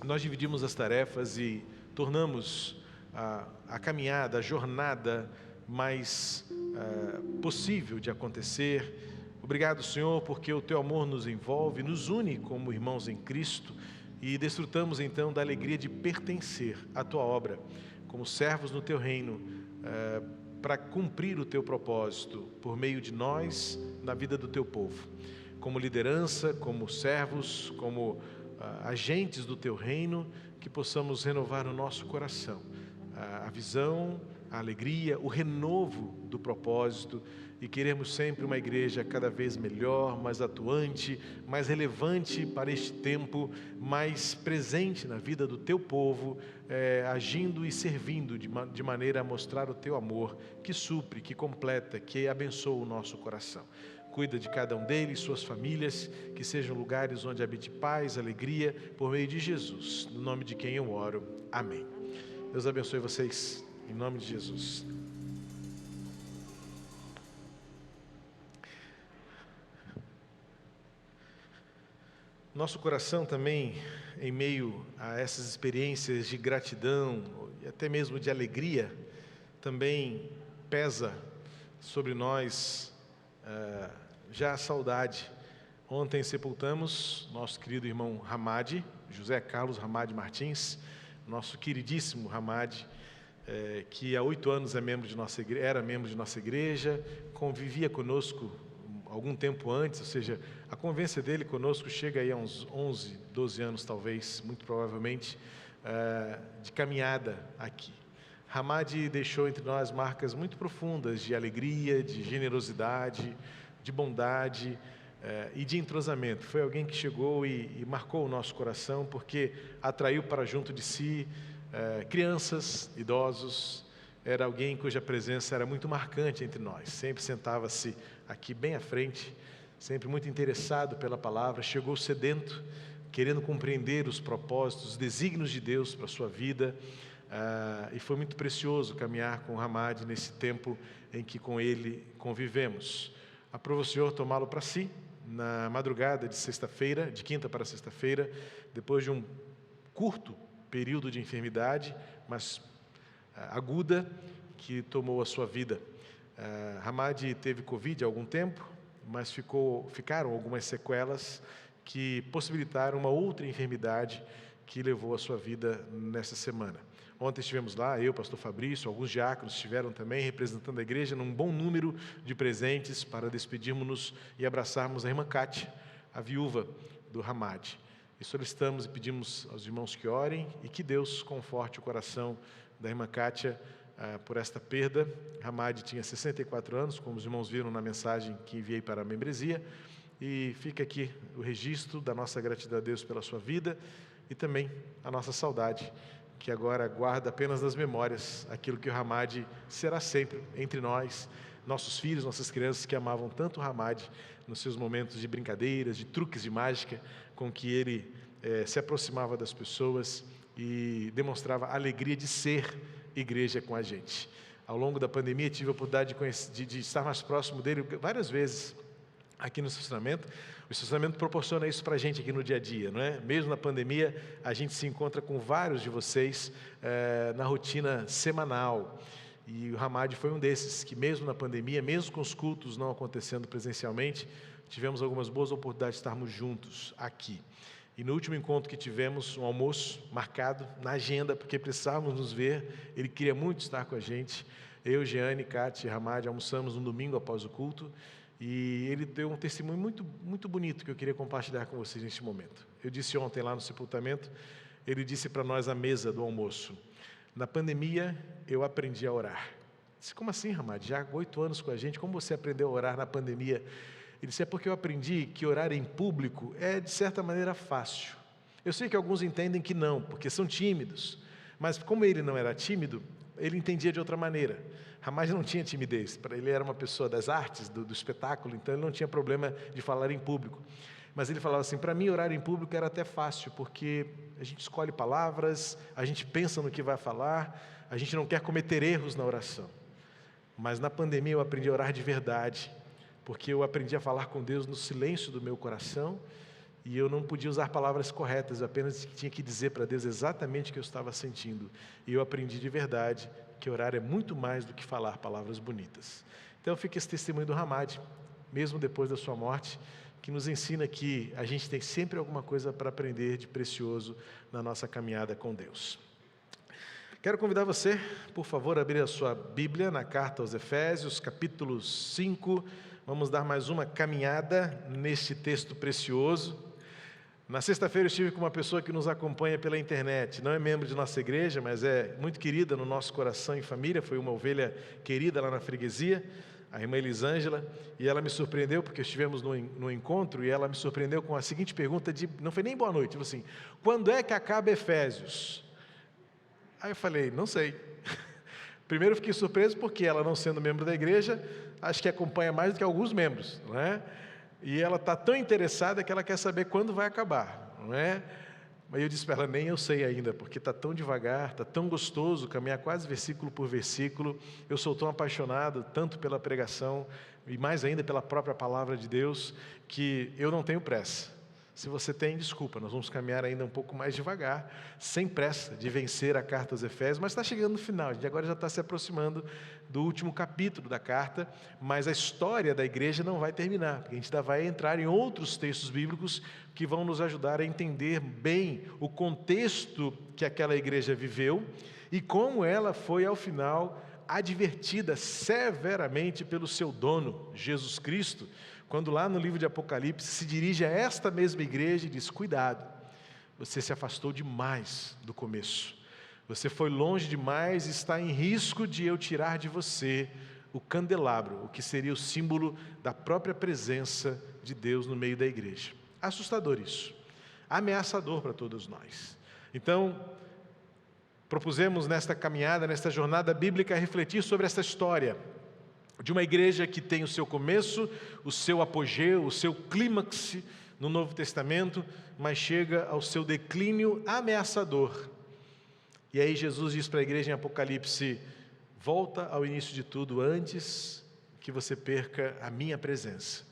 nós dividimos as tarefas e tornamos a caminhada, a jornada mais possível de acontecer. Obrigado, Senhor, porque o Teu amor nos envolve, nos une como irmãos em Cristo e desfrutamos então da alegria de pertencer à Tua obra, como servos no Teu reino, para cumprir o Teu propósito por meio de nós na vida do Teu povo, como liderança, como servos, como agentes do Teu reino, que possamos renovar o nosso coração, a visão, a alegria, o renovo do propósito, e queremos sempre uma igreja cada vez melhor, mais atuante, mais relevante para este tempo, mais presente na vida do Teu povo, agindo e servindo de maneira a mostrar o Teu amor, que supre, que completa, que abençoa o nosso coração. Cuida de cada um deles, suas famílias, que sejam lugares onde habite paz, alegria, por meio de Jesus, no nome de quem eu oro. Amém. Deus abençoe vocês, em nome de Jesus. Nosso coração também, em meio a essas experiências de gratidão e até mesmo de alegria, também pesa sobre nós já a saudade. Ontem sepultamos nosso querido irmão Hamad, José Carlos Hamad Martins, nosso queridíssimo Hamad, que há 8 anos era membro de nossa igreja, convivia conosco algum tempo antes, ou seja, a convivência dele conosco chega aí a uns 11, 12 anos talvez, muito provavelmente, de caminhada aqui. Hamad deixou entre nós marcas muito profundas de alegria, de generosidade, de bondade e de entrosamento. Foi alguém que chegou e marcou o nosso coração, porque atraiu para junto de si crianças, idosos. Era alguém cuja presença era muito marcante entre nós, sempre sentava-se aqui bem à frente, sempre muito interessado pela palavra, chegou sedento, querendo compreender os propósitos, os desígnios de Deus para a sua vida, e foi muito precioso caminhar com o Hamad nesse tempo em que com ele convivemos. Aprova o Senhor tomá-lo para si, na madrugada de sexta-feira, de quinta para sexta-feira, depois de um curto período de enfermidade, mas aguda, que tomou a sua vida. Hamad teve Covid há algum tempo, mas ficaram algumas sequelas que possibilitaram uma outra enfermidade que levou a sua vida nessa semana. Ontem estivemos lá, eu, pastor Fabrício, alguns diáconos estiveram também representando a igreja num bom número de presentes para despedirmos-nos e abraçarmos a irmã Kátia, a viúva do Hamad. E solicitamos e pedimos aos irmãos que orem e que Deus conforte o coração da irmã Kátia por esta perda. Hamad tinha 64 anos, como os irmãos viram na mensagem que enviei para a membresia, e fica aqui o registro da nossa gratidão a Deus pela sua vida e também a nossa saudade, que agora guarda apenas nas memórias aquilo que o Hamad será sempre entre nós, nossos filhos, nossas crianças que amavam tanto o Hamad nos seus momentos de brincadeiras, de truques de mágica, com que ele se aproximava das pessoas e demonstrava a alegria de ser igreja com a gente. Ao longo da pandemia tive a oportunidade de estar mais próximo dele várias vezes aqui no estacionamento. O estacionamento proporciona isso para a gente aqui no dia a dia, não é? Mesmo na pandemia, a gente se encontra com vários de vocês na rotina semanal. E o Hamad foi um desses que, mesmo na pandemia, mesmo com os cultos não acontecendo presencialmente, tivemos algumas boas oportunidades de estarmos juntos aqui. E no último encontro que tivemos, um almoço marcado na agenda, porque precisávamos nos ver, ele queria muito estar com a gente. Eu, Jeane, Kátia e Hamad almoçamos no domingo após o culto, e ele deu um testemunho muito, muito bonito que eu queria compartilhar com vocês neste momento. Eu disse ontem lá no sepultamento, ele disse para nós à mesa do almoço: na pandemia eu aprendi a orar. Eu disse: como assim, Hamad? Já há 8 anos com a gente, como você aprendeu a orar na pandemia? Ele disse: é porque eu aprendi que orar em público é, de certa maneira, fácil. Eu sei que alguns entendem que não, porque são tímidos, mas como ele não era tímido, ele entendia de outra maneira. Hamad não tinha timidez, para ele era uma pessoa das artes, do espetáculo, então ele não tinha problema de falar em público. Mas ele falava assim: para mim orar em público era até fácil, porque a gente escolhe palavras, a gente pensa no que vai falar, a gente não quer cometer erros na oração. Mas na pandemia eu aprendi a orar de verdade, porque eu aprendi a falar com Deus no silêncio do meu coração, e eu não podia usar palavras corretas, eu apenas tinha que dizer para Deus exatamente o que eu estava sentindo. E eu aprendi de verdade que orar é muito mais do que falar palavras bonitas. Então fica esse testemunho do Hamad, mesmo depois da sua morte, que nos ensina que a gente tem sempre alguma coisa para aprender de precioso na nossa caminhada com Deus. Quero convidar você, por favor, a abrir a sua Bíblia na carta aos Efésios, capítulo 5. Vamos dar mais uma caminhada neste texto precioso. Na sexta-feira eu estive com uma pessoa que nos acompanha pela internet, não é membro de nossa igreja, mas é muito querida no nosso coração e família, foi uma ovelha querida lá na freguesia, a irmã Elisângela, e ela me surpreendeu, porque estivemos no encontro, e ela me surpreendeu com a seguinte pergunta, não foi nem boa noite, tipo assim: quando é que acaba Efésios? Aí eu falei: não sei. Primeiro eu fiquei surpreso porque ela, não sendo membro da igreja, acho que acompanha mais do que alguns membros, não é? E ela está tão interessada que ela quer saber quando vai acabar, não é? Mas eu disse para ela: nem eu sei ainda, porque está tão devagar, está tão gostoso caminhar quase versículo por versículo. Eu sou tão apaixonado, tanto pela pregação, e mais ainda pela própria palavra de Deus, que eu não tenho pressa. Se você tem, desculpa, nós vamos caminhar ainda um pouco mais devagar, sem pressa de vencer a carta aos Efésios, mas está chegando no final, a gente agora já está se aproximando do último capítulo da carta, mas a história da igreja não vai terminar, porque a gente ainda vai entrar em outros textos bíblicos que vão nos ajudar a entender bem o contexto que aquela igreja viveu e como ela foi, ao final, advertida severamente pelo seu dono, Jesus Cristo, quando lá no livro de Apocalipse se dirige a esta mesma igreja e diz: cuidado, você se afastou demais do começo, você foi longe demais e está em risco de eu tirar de você o candelabro, o que seria o símbolo da própria presença de Deus no meio da igreja. Assustador isso, ameaçador para todos nós. Então, propusemos nesta caminhada, nesta jornada bíblica, refletir sobre essa história de uma igreja que tem o seu começo, o seu apogeu, o seu clímax no Novo Testamento, mas chega ao seu declínio ameaçador E aí Jesus diz para a igreja em Apocalipse: volta ao início de tudo antes que você perca a minha presença.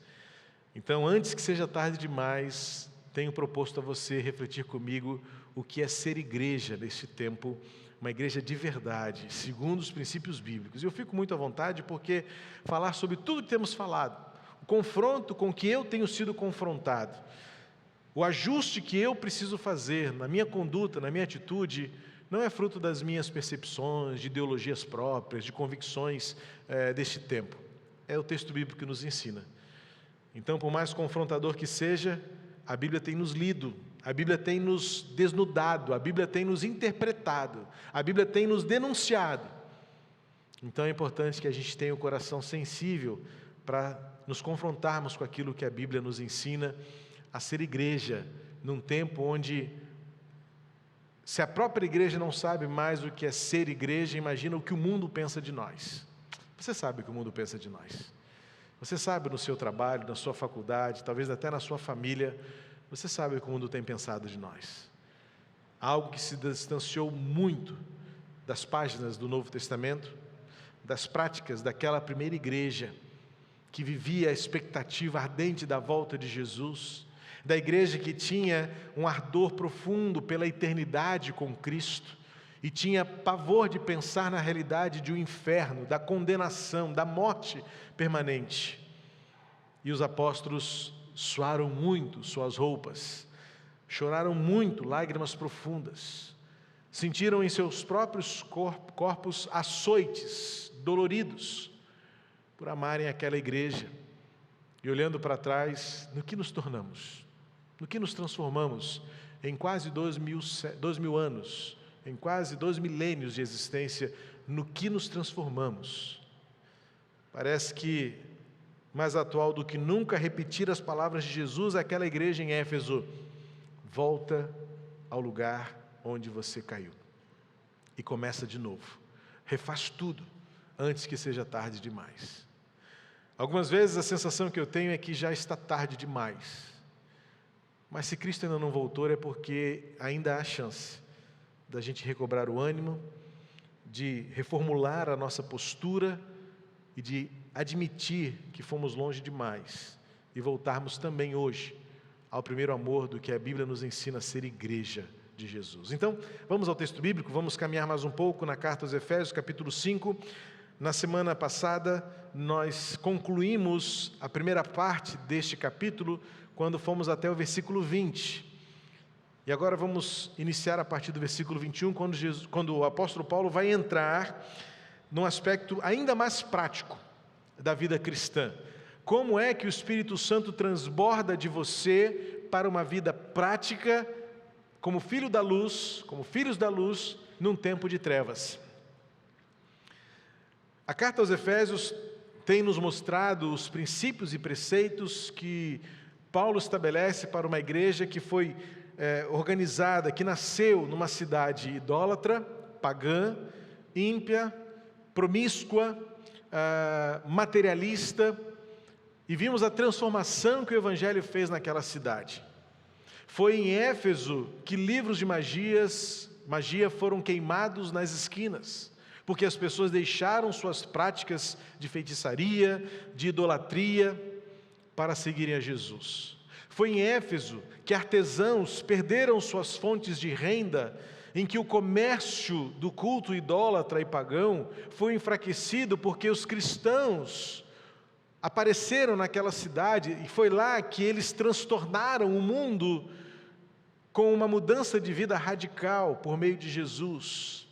Então, antes que seja tarde demais, tenho proposto a você refletir comigo o que é ser igreja neste tempo, uma igreja de verdade, segundo os princípios bíblicos. E eu fico muito à vontade porque falar sobre tudo que temos falado, o confronto com que eu tenho sido confrontado, o ajuste que eu preciso fazer na minha conduta, na minha atitude, não é fruto das minhas percepções, de ideologias próprias, de convicções deste tempo. É o texto bíblico que nos ensina. Então, por mais confrontador que seja, a Bíblia tem nos lido, a Bíblia tem nos desnudado, a Bíblia tem nos interpretado, a Bíblia tem nos denunciado. Então é importante que a gente tenha o coração sensível para nos confrontarmos com aquilo que a Bíblia nos ensina a ser igreja, num tempo onde, se a própria igreja não sabe mais o que é ser igreja, imagina o que o mundo pensa de nós. Você sabe o que o mundo pensa de nós. Você sabe no seu trabalho, na sua faculdade, talvez até na sua família, você sabe o que o mundo tem pensado de nós. Algo que se distanciou muito das páginas do Novo Testamento, das práticas daquela primeira igreja, que vivia a expectativa ardente da volta de Jesus, da igreja que tinha um ardor profundo pela eternidade com Cristo, e tinha pavor de pensar na realidade de um inferno, da condenação, da morte permanente. E os apóstolos suaram muito suas roupas, choraram muito, lágrimas profundas, sentiram em seus próprios corpos açoites, doloridos, por amarem aquela igreja. E olhando para trás, no que nos tornamos? No que nos transformamos em quase 2000 anos, em quase 2 milênios de existência, no que nos transformamos? Parece que mais atual do que nunca repetir as palavras de Jesus àquela igreja em Éfeso: volta ao lugar onde você caiu e começa de novo, refaz tudo antes que seja tarde demais. Algumas vezes a sensação que eu tenho é que já está tarde demais, mas se Cristo ainda não voltou é porque ainda há chance da gente recobrar o ânimo, de reformular a nossa postura e de admitir que fomos longe demais e voltarmos também hoje ao primeiro amor do que a Bíblia nos ensina a ser igreja de Jesus. Então, vamos ao texto bíblico, vamos caminhar mais um pouco na carta aos Efésios, capítulo 5. Na semana passada, nós concluímos a primeira parte deste capítulo, quando fomos até o versículo 20. E agora vamos iniciar a partir do versículo 21, quando o apóstolo Paulo vai entrar num aspecto ainda mais prático da vida cristã. Como é que o Espírito Santo transborda de você para uma vida prática, como filho da luz, como filhos da luz, num tempo de trevas? A carta aos Efésios tem nos mostrado os princípios e preceitos que Paulo estabelece para uma igreja que foi organizada, que nasceu numa cidade idólatra, pagã, ímpia, promíscua, materialista, e vimos a transformação que o Evangelho fez naquela cidade. Foi em Éfeso que livros de magia foram queimados nas esquinas, porque as pessoas deixaram suas práticas de feitiçaria, de idolatria, para seguirem a Jesus. Foi em Éfeso que artesãos perderam suas fontes de renda, em que o comércio do culto idólatra e pagão foi enfraquecido porque os cristãos apareceram naquela cidade, e foi lá que eles transtornaram o mundo com uma mudança de vida radical por meio de Jesus.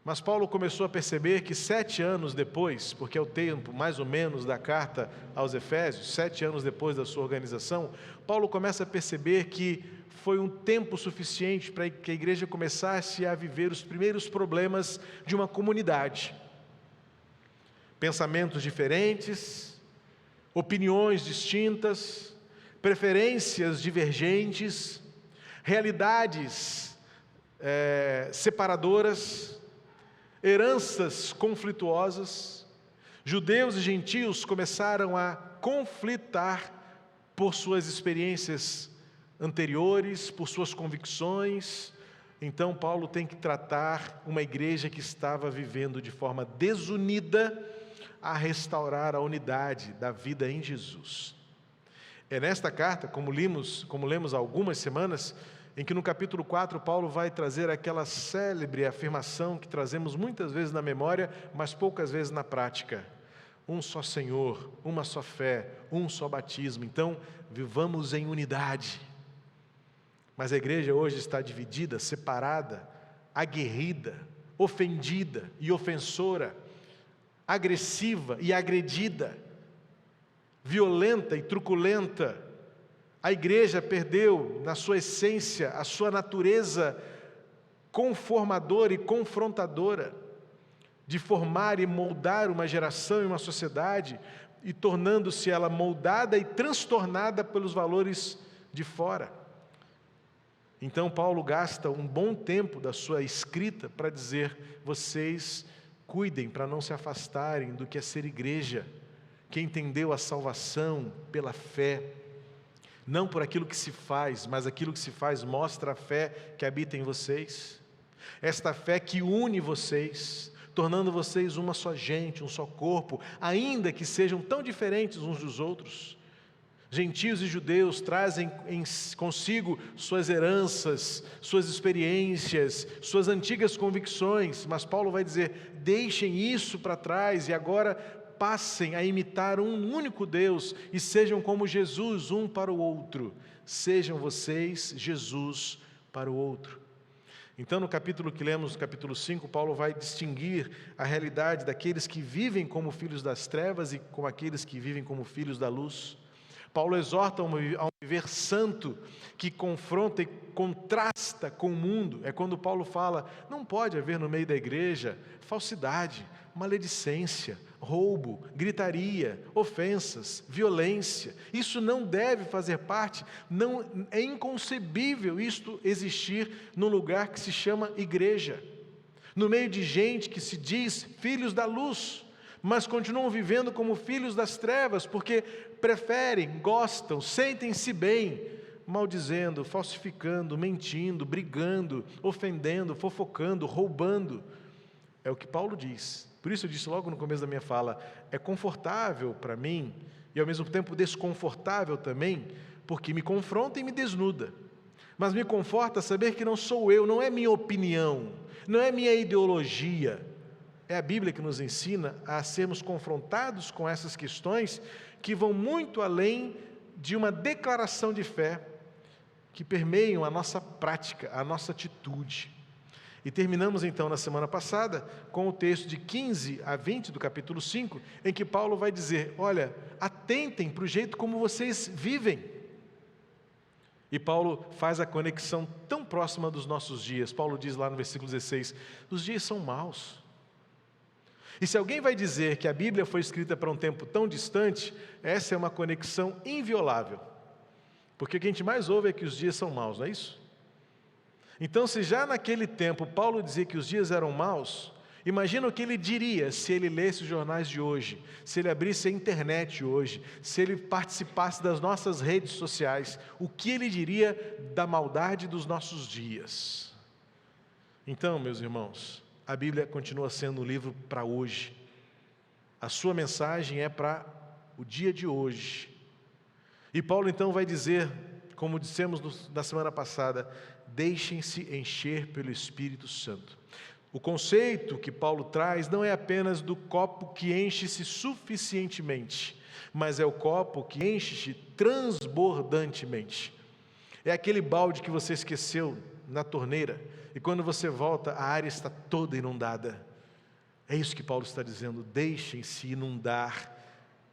Mas Paulo começou a perceber que 7 anos depois, porque é o tempo mais ou menos da carta aos Efésios, 7 anos depois da sua organização, Paulo começa a perceber que foi um tempo suficiente para que a igreja começasse a viver os primeiros problemas de uma comunidade. Pensamentos diferentes, opiniões distintas, preferências divergentes, realidades separadoras, heranças conflituosas. Judeus e gentios começaram a conflitar por suas experiências anteriores, por suas convicções, Então Paulo tem que tratar uma igreja que estava vivendo de forma desunida a restaurar a unidade da vida em Jesus. É nesta carta, como lemos há algumas semanas, em que no capítulo 4 Paulo vai trazer aquela célebre afirmação que trazemos muitas vezes na memória, mas poucas vezes na prática. Um só Senhor, uma só fé, um só batismo. Então, vivamos em unidade. Mas a igreja hoje está dividida, separada, aguerrida, ofendida e ofensora, agressiva e agredida, violenta e truculenta. A igreja perdeu, na sua essência, a sua natureza conformadora e confrontadora, de formar e moldar uma geração e uma sociedade, e tornando-se ela moldada e transtornada pelos valores de fora. Então Paulo gasta um bom tempo da sua escrita para dizer: vocês cuidem para não se afastarem do que é ser igreja, que entendeu a salvação pela fé, não por aquilo que se faz, mas aquilo que se faz mostra a fé que habita em vocês, esta fé que une vocês, tornando vocês uma só gente, um só corpo, ainda que sejam tão diferentes uns dos outros. Gentios e judeus trazem consigo suas heranças, suas experiências, suas antigas convicções, mas Paulo vai dizer: deixem isso para trás e agora passem a imitar um único Deus e sejam como Jesus um para o outro. Sejam vocês Jesus para o outro. Então, no capítulo que lemos, no capítulo 5, Paulo vai distinguir a realidade daqueles que vivem como filhos das trevas e com aqueles que vivem como filhos da luz. Paulo exorta a um viver santo, que confronta e contrasta com o mundo. É quando Paulo fala: não pode haver no meio da igreja falsidade, maledicência, roubo, gritaria, ofensas, violência. Isso não deve fazer parte, não é inconcebível isto existir num lugar que se chama igreja, no meio de gente que se diz filhos da luz, mas continuam vivendo como filhos das trevas, porque preferem, gostam, sentem-se bem, maldizendo, falsificando, mentindo, brigando, ofendendo, fofocando, roubando. É o que Paulo diz. Por isso eu disse logo no começo da minha fala: é confortável para mim, e ao mesmo tempo desconfortável também, porque me confronta e me desnuda. Mas me conforta saber que não sou eu, não é minha opinião, não é minha ideologia. É a Bíblia que nos ensina a sermos confrontados com essas questões que vão muito além de uma declaração de fé, que permeiam a nossa prática, a nossa atitude. E terminamos então na semana passada com o texto de 15 a 20 do capítulo 5, em que Paulo vai dizer: olha, atentem para o jeito como vocês vivem. E Paulo faz a conexão tão próxima dos nossos dias. Paulo diz lá no versículo 16: os dias são maus. E se alguém vai dizer que a Bíblia foi escrita para um tempo tão distante, essa é uma conexão inviolável. Porque o que a gente mais ouve é que os dias são maus, não é isso? Então, se já naquele tempo Paulo dizia que os dias eram maus, imagina o que ele diria se ele lesse os jornais de hoje, se ele abrisse a internet hoje, se ele participasse das nossas redes sociais, o que ele diria da maldade dos nossos dias. Então, meus irmãos, a Bíblia continua sendo um livro para hoje. A sua mensagem é para o dia de hoje. E Paulo então vai dizer, como dissemos na semana passada: deixem-se encher pelo Espírito Santo. O conceito que Paulo traz não é apenas do copo que enche-se suficientemente, mas é o copo que enche-se transbordantemente. É aquele balde que você esqueceu na torneira, e quando você volta, a área está toda inundada. É isso que Paulo está dizendo: deixem-se inundar,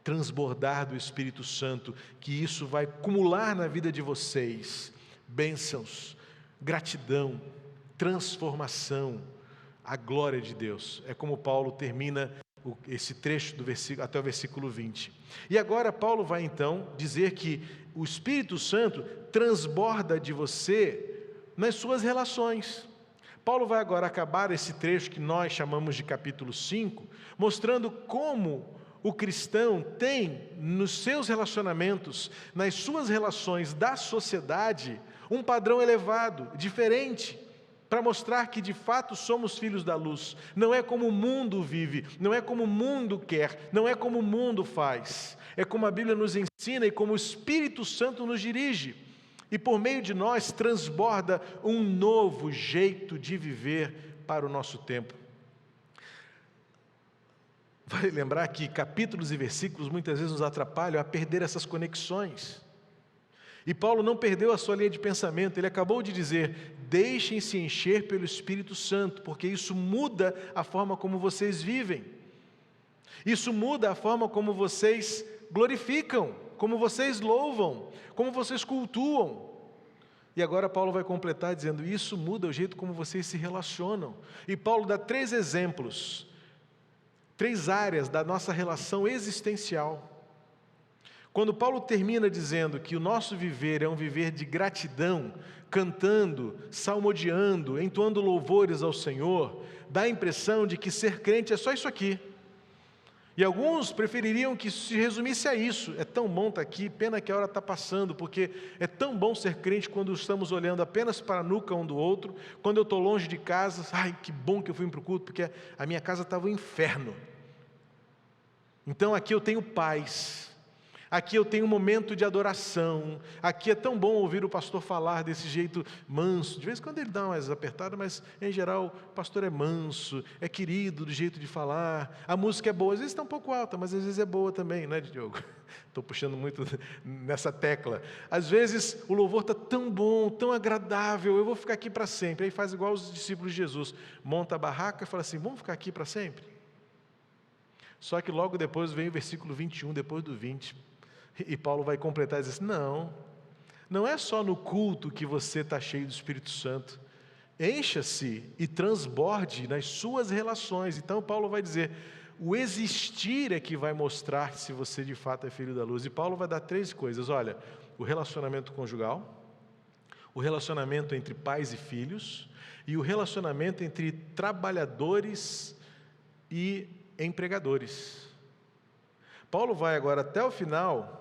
transbordar do Espírito Santo, que isso vai acumular na vida de vocês bênçãos, gratidão, transformação, a glória de Deus. É como Paulo termina esse trecho do versículo, até o versículo 20. E agora Paulo vai então dizer que o Espírito Santo transborda de você nas suas relações. Paulo vai agora acabar esse trecho que nós chamamos de capítulo 5, mostrando como o cristão tem nos seus relacionamentos, nas suas relações da sociedade, um padrão elevado, diferente. para mostrar que de fato somos filhos da luz. Não é como o mundo vive, não é como o mundo quer, não é como o mundo faz. É como a Bíblia nos ensina e como o Espírito Santo nos dirige. E por meio de nós transborda um novo jeito de viver para o nosso tempo. Vale lembrar que capítulos e versículos muitas vezes nos atrapalham a perder essas conexões. E Paulo não perdeu a sua linha de pensamento, ele acabou de dizer: deixem-se encher pelo Espírito Santo, porque isso muda a forma como vocês vivem. Isso muda a forma como vocês glorificam, como vocês louvam, como vocês cultuam. E agora Paulo vai completar dizendo: isso muda o jeito como vocês se relacionam. E Paulo dá 3 exemplos, 3 áreas da nossa relação existencial. Quando Paulo termina dizendo que o nosso viver é um viver de gratidão, cantando, salmodiando, entoando louvores ao Senhor, dá a impressão de que ser crente é só isso aqui. E alguns prefeririam que isso se resumisse a isso. É tão bom estar aqui, pena que a hora está passando, porque é tão bom ser crente quando estamos olhando apenas para a nuca um do outro, quando eu estou longe de casa, ai, que bom que eu fui para o culto, porque a minha casa estava um inferno. Então aqui eu tenho paz. Aqui eu tenho um momento de adoração, aqui é tão bom ouvir o pastor falar desse jeito manso, de vez em quando ele dá umas apertadas, mas em geral o pastor é manso, é querido do jeito de falar, a música é boa, às vezes está um pouco alta, mas às vezes é boa também, não é, Diogo? Estou puxando muito nessa tecla. Às vezes o louvor está tão bom, tão agradável, eu vou ficar aqui para sempre. Aí faz igual os discípulos de Jesus, monta a barraca e fala assim: vamos ficar aqui para sempre? Só que logo depois vem o versículo 21, depois do 20, e Paulo vai completar e dizer assim: não é só no culto que você está cheio do Espírito Santo, encha-se e transborde nas suas relações. Então Paulo vai dizer, o existir é que vai mostrar se você de fato é filho da luz. E Paulo vai dar 3 coisas, olha: o relacionamento conjugal, o relacionamento entre pais e filhos, e o relacionamento entre trabalhadores e empregadores. Paulo vai agora até o final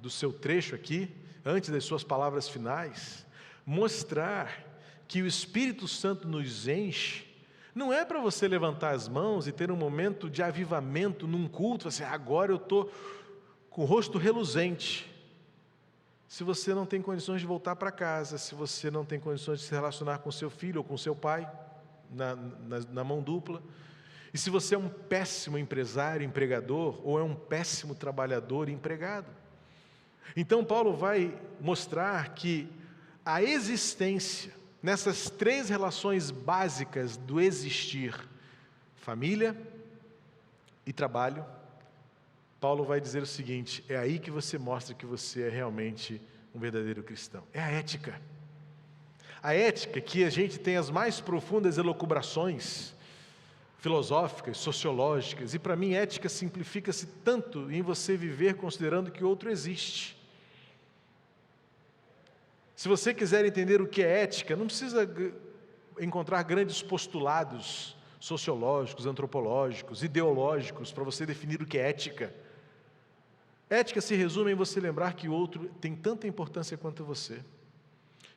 do seu trecho aqui, antes das suas palavras finais, mostrar que o Espírito Santo nos enche, não é para você levantar as mãos e ter um momento de avivamento num culto, assim, agora eu estou com o rosto reluzente. Se você não tem condições de voltar para casa, se você não tem condições de se relacionar com seu filho ou com seu pai, na mão dupla, e se você é um péssimo empresário, empregador, ou é um péssimo trabalhador, empregado. Então Paulo vai mostrar que a existência, nessas 3 relações básicas do existir, família e trabalho, Paulo vai dizer o seguinte: é aí que você mostra que você é realmente um verdadeiro cristão. É a ética. A ética que a gente tem as mais profundas elucubrações filosóficas, sociológicas, e para mim ética simplifica-se tanto em você viver considerando que o outro existe. Se você quiser entender o que é ética, não precisa encontrar grandes postulados sociológicos, antropológicos, ideológicos para você definir o que é ética. Ética se resume em você lembrar que o outro tem tanta importância quanto você,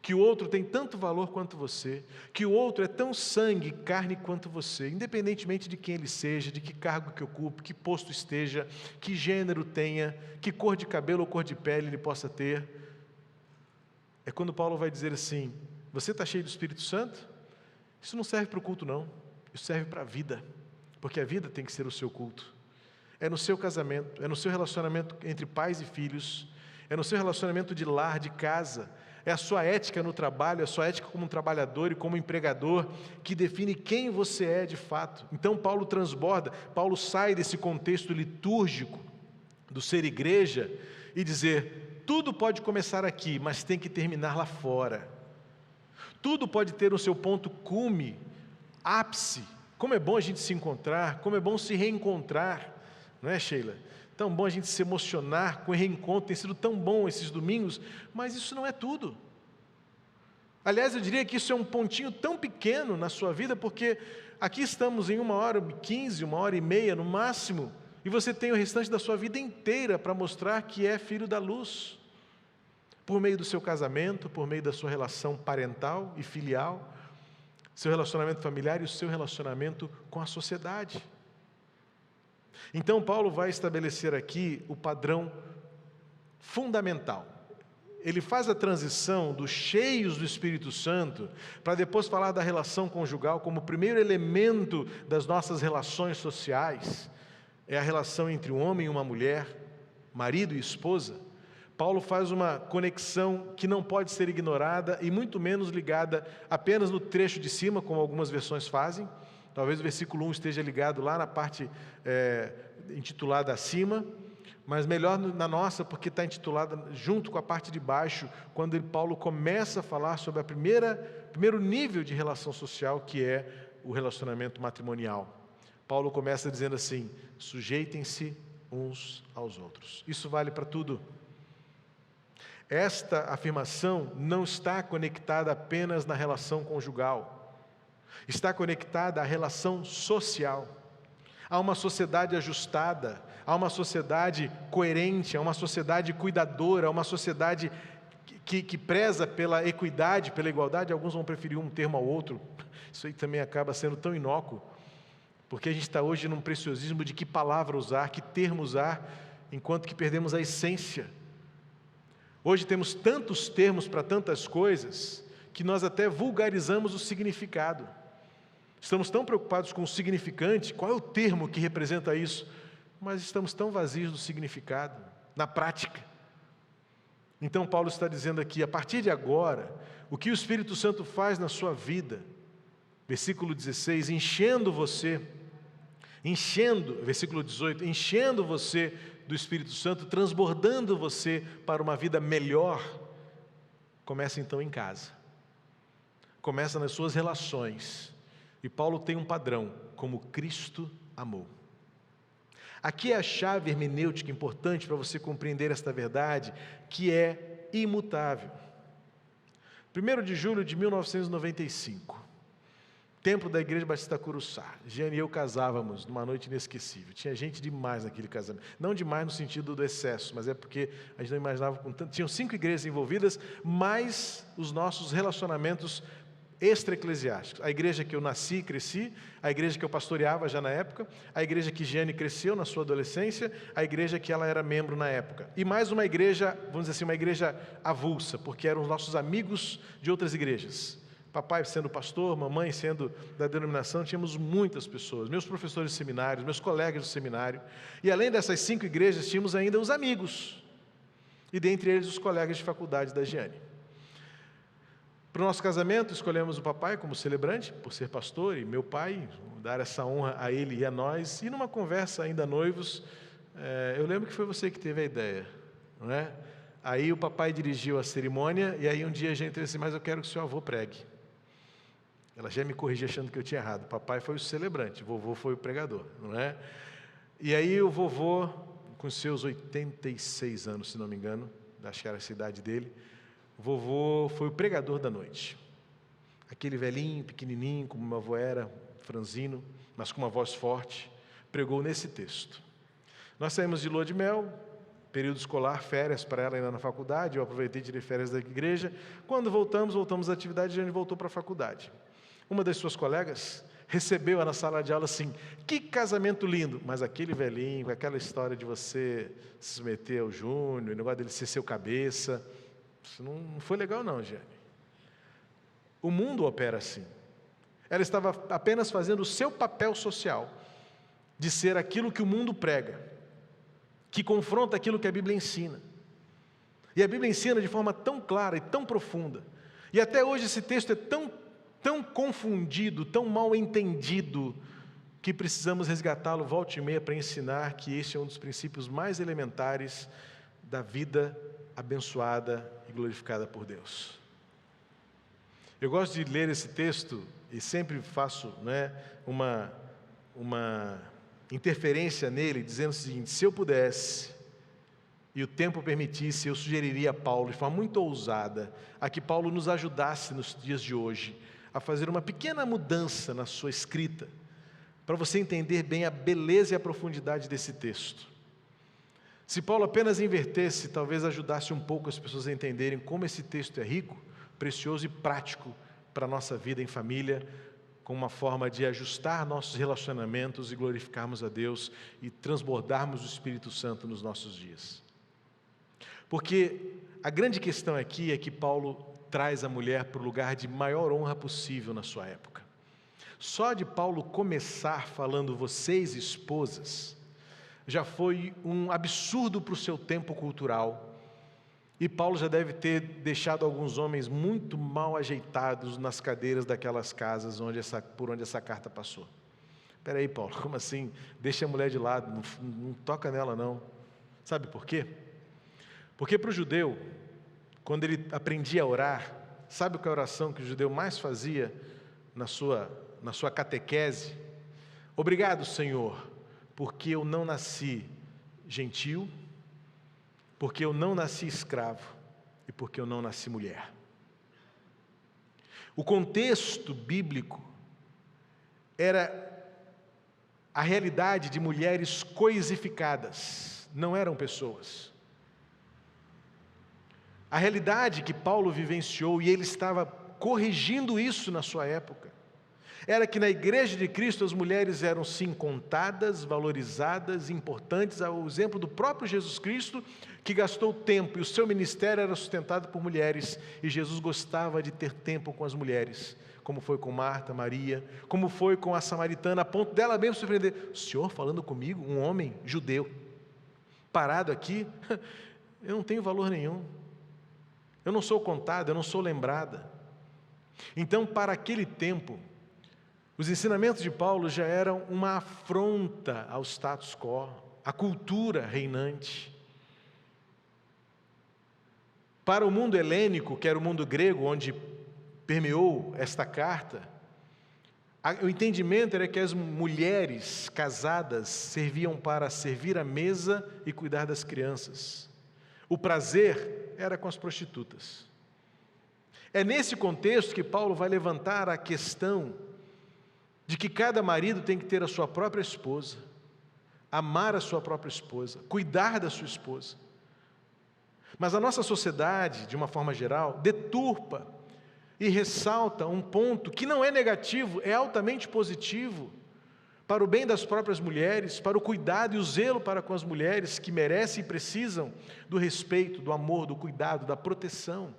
que o outro tem tanto valor quanto você, que o outro é tão sangue e carne quanto você, independentemente de quem ele seja, de que cargo que ocupe, que posto esteja, que gênero tenha, que cor de cabelo ou cor de pele ele possa ter. É quando Paulo vai dizer assim: você está cheio do Espírito Santo? Isso não serve para o culto não, isso serve para a vida, porque a vida tem que ser o seu culto. É no seu casamento, é no seu relacionamento entre pais e filhos, é no seu relacionamento de lar, de casa, é a sua ética no trabalho, a sua ética como um trabalhador e como empregador, que define quem você é de fato. Então Paulo transborda, Paulo sai desse contexto litúrgico do ser igreja e dizer: tudo pode começar aqui, mas tem que terminar lá fora. Tudo pode ter o seu ponto cume, ápice. Como é bom a gente se encontrar, como é bom se reencontrar, não é, Sheila? Tão bom a gente se emocionar com o reencontro, tem sido tão bom esses domingos, mas isso não é tudo. Aliás, eu diria que isso é um pontinho tão pequeno na sua vida, porque aqui estamos em 1h15, 1h30 no máximo, e você tem o restante da sua vida inteira para mostrar que é filho da luz, por meio do seu casamento, por meio da sua relação parental e filial, seu relacionamento familiar e o seu relacionamento com a sociedade. Então, Paulo vai estabelecer aqui o padrão fundamental. Ele faz a transição dos cheios do Espírito Santo para depois falar da relação conjugal como o primeiro elemento das nossas relações sociais. É a relação entre um homem e uma mulher, marido e esposa. Paulo faz uma conexão que não pode ser ignorada e muito menos ligada apenas no trecho de cima, como algumas versões fazem. Talvez o versículo 1 esteja ligado lá na parte intitulada acima, mas melhor na nossa, porque está intitulada junto com a parte de baixo, quando Paulo começa a falar sobre o primeiro nível de relação social, que é o relacionamento matrimonial. Paulo começa dizendo assim: sujeitem-se uns aos outros. Isso vale para tudo. Esta afirmação não está conectada apenas na relação conjugal, está conectada à relação social. Há uma sociedade ajustada, há uma sociedade coerente, há uma sociedade cuidadora, há uma sociedade que preza pela equidade, pela igualdade. Alguns vão preferir um termo ao outro. Isso aí também acaba sendo tão inócuo, porque a gente está hoje num preciosismo de que palavra usar, que termo usar, enquanto que perdemos a essência. Hoje temos tantos termos para tantas coisas, que nós até vulgarizamos o significado. Estamos tão preocupados com o significante, qual é o termo que representa isso, mas estamos tão vazios do significado, na prática. Então Paulo está dizendo aqui, a partir de agora, o que o Espírito Santo faz na sua vida, versículo 16, versículo 18, enchendo você do Espírito Santo, transbordando você para uma vida melhor, começa então em casa, começa nas suas relações. E Paulo tem um padrão, como Cristo amou. Aqui é a chave hermenêutica importante para você compreender esta verdade, que é imutável. 1º de julho de 1995, templo da Igreja Batista Curuçá. Jeane e eu casávamos numa noite inesquecível. Tinha gente demais naquele casamento. Não demais no sentido do excesso, mas é porque a gente não imaginava com tanto. Tinham 5 igrejas envolvidas, mais os nossos relacionamentos extra-eclesiásticos. A igreja que eu nasci e cresci, a igreja que eu pastoreava já na época, a igreja que Jeane cresceu na sua adolescência, a igreja que ela era membro na época. E mais uma igreja, vamos dizer assim, uma igreja avulsa, porque eram os nossos amigos de outras igrejas. Papai sendo pastor, mamãe sendo da denominação, tínhamos muitas pessoas, meus professores de seminários, meus colegas de seminário. E além dessas 5 igrejas, tínhamos ainda os amigos. E dentre eles os colegas de faculdade da Jeane. Para o nosso casamento, escolhemos o papai como celebrante, por ser pastor, e meu pai, dar essa honra a ele e a nós. E numa conversa ainda noivos, eu lembro que foi você que teve a ideia, não é? Aí o papai dirigiu a cerimônia, e aí um dia a gente disse assim, mas eu quero que o seu avô pregue. Ela já me corrigia achando que eu tinha errado. O papai foi o celebrante, o vovô foi o pregador, não é? E aí o vovô, com seus 86 anos, se não me engano, acho que era a idade dele, o vovô foi o pregador da noite. Aquele velhinho, pequenininho, como meu avô era, franzino, mas com uma voz forte, pregou nesse texto. Nós saímos de lua de mel, período escolar, férias para ela ainda na faculdade, eu aproveitei e tirei férias da igreja. Quando voltamos à atividade, a gente voltou para a faculdade. Uma das suas colegas recebeu-a na sala de aula assim, que casamento lindo, mas aquele velhinho, com aquela história de você se submeter ao Júnior, o negócio dele ser seu cabeça, isso não foi legal não, Jeane. O mundo opera assim. Ela estava apenas fazendo o seu papel social, de ser aquilo que o mundo prega, que confronta aquilo que a Bíblia ensina. E a Bíblia ensina de forma tão clara e tão profunda. E até hoje esse texto é tão confundido, tão mal entendido, que precisamos resgatá-lo volta e meia para ensinar que este é um dos princípios mais elementares da vida abençoada e glorificada por Deus. Eu gosto de ler esse texto e sempre faço uma interferência nele, dizendo o seguinte, se eu pudesse e o tempo permitisse, eu sugeriria a Paulo, de forma muito ousada, a que Paulo nos ajudasse nos dias de hoje a fazer uma pequena mudança na sua escrita, para você entender bem a beleza e a profundidade desse texto. Se Paulo apenas invertesse, talvez ajudasse um pouco as pessoas a entenderem como esse texto é rico, precioso e prático para a nossa vida em família, como uma forma de ajustar nossos relacionamentos e glorificarmos a Deus e transbordarmos o Espírito Santo nos nossos dias. Porque a grande questão aqui é que Paulo traz a mulher para o lugar de maior honra possível na sua época. Só de Paulo começar falando vocês esposas, já foi um absurdo para o seu tempo cultural. E Paulo já deve ter deixado alguns homens muito mal ajeitados nas cadeiras daquelas casas por onde essa carta passou. Espera aí, Paulo, como assim? Deixa a mulher de lado, não toca nela não. Sabe por quê? Porque para o judeu, quando ele aprendia a orar, sabe qual é a oração que o judeu mais fazia na sua catequese? Obrigado, Senhor, porque eu não nasci gentil, porque eu não nasci escravo e porque eu não nasci mulher. O contexto bíblico era a realidade de mulheres coisificadas, não eram pessoas. A realidade que Paulo vivenciou, e ele estava corrigindo isso na sua época, era que na igreja de Cristo as mulheres eram sim contadas, valorizadas, importantes, ao exemplo do próprio Jesus Cristo, que gastou tempo, e o seu ministério era sustentado por mulheres, e Jesus gostava de ter tempo com as mulheres, como foi com Marta, Maria, como foi com a samaritana, a ponto dela mesmo se surpreender: o Senhor falando comigo, um homem judeu, parado aqui, eu não tenho valor nenhum, eu não sou contada, eu não sou lembrada. Então, para aquele tempo, os ensinamentos de Paulo já eram uma afronta ao status quo, à cultura reinante. Para o mundo helênico, que era o mundo grego, onde permeou esta carta, o entendimento era que as mulheres casadas serviam para servir a mesa e cuidar das crianças. O prazer era com as prostitutas. É nesse contexto que Paulo vai levantar a questão de que cada marido tem que ter a sua própria esposa, amar a sua própria esposa, cuidar da sua esposa. Mas a nossa sociedade, de uma forma geral, deturpa e ressalta um ponto que não é negativo, é altamente positivo, para o bem das próprias mulheres, para o cuidado e o zelo para com as mulheres que merecem e precisam do respeito, do amor, do cuidado, da proteção,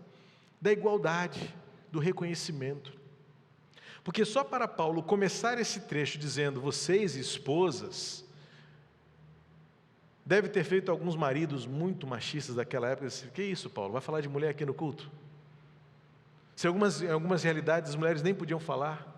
da igualdade, do reconhecimento. Porque só para Paulo começar esse trecho dizendo vocês esposas, deve ter feito alguns maridos muito machistas daquela época, assim, que isso, Paulo, vai falar de mulher aqui no culto? Se em algumas realidades as mulheres nem podiam falar.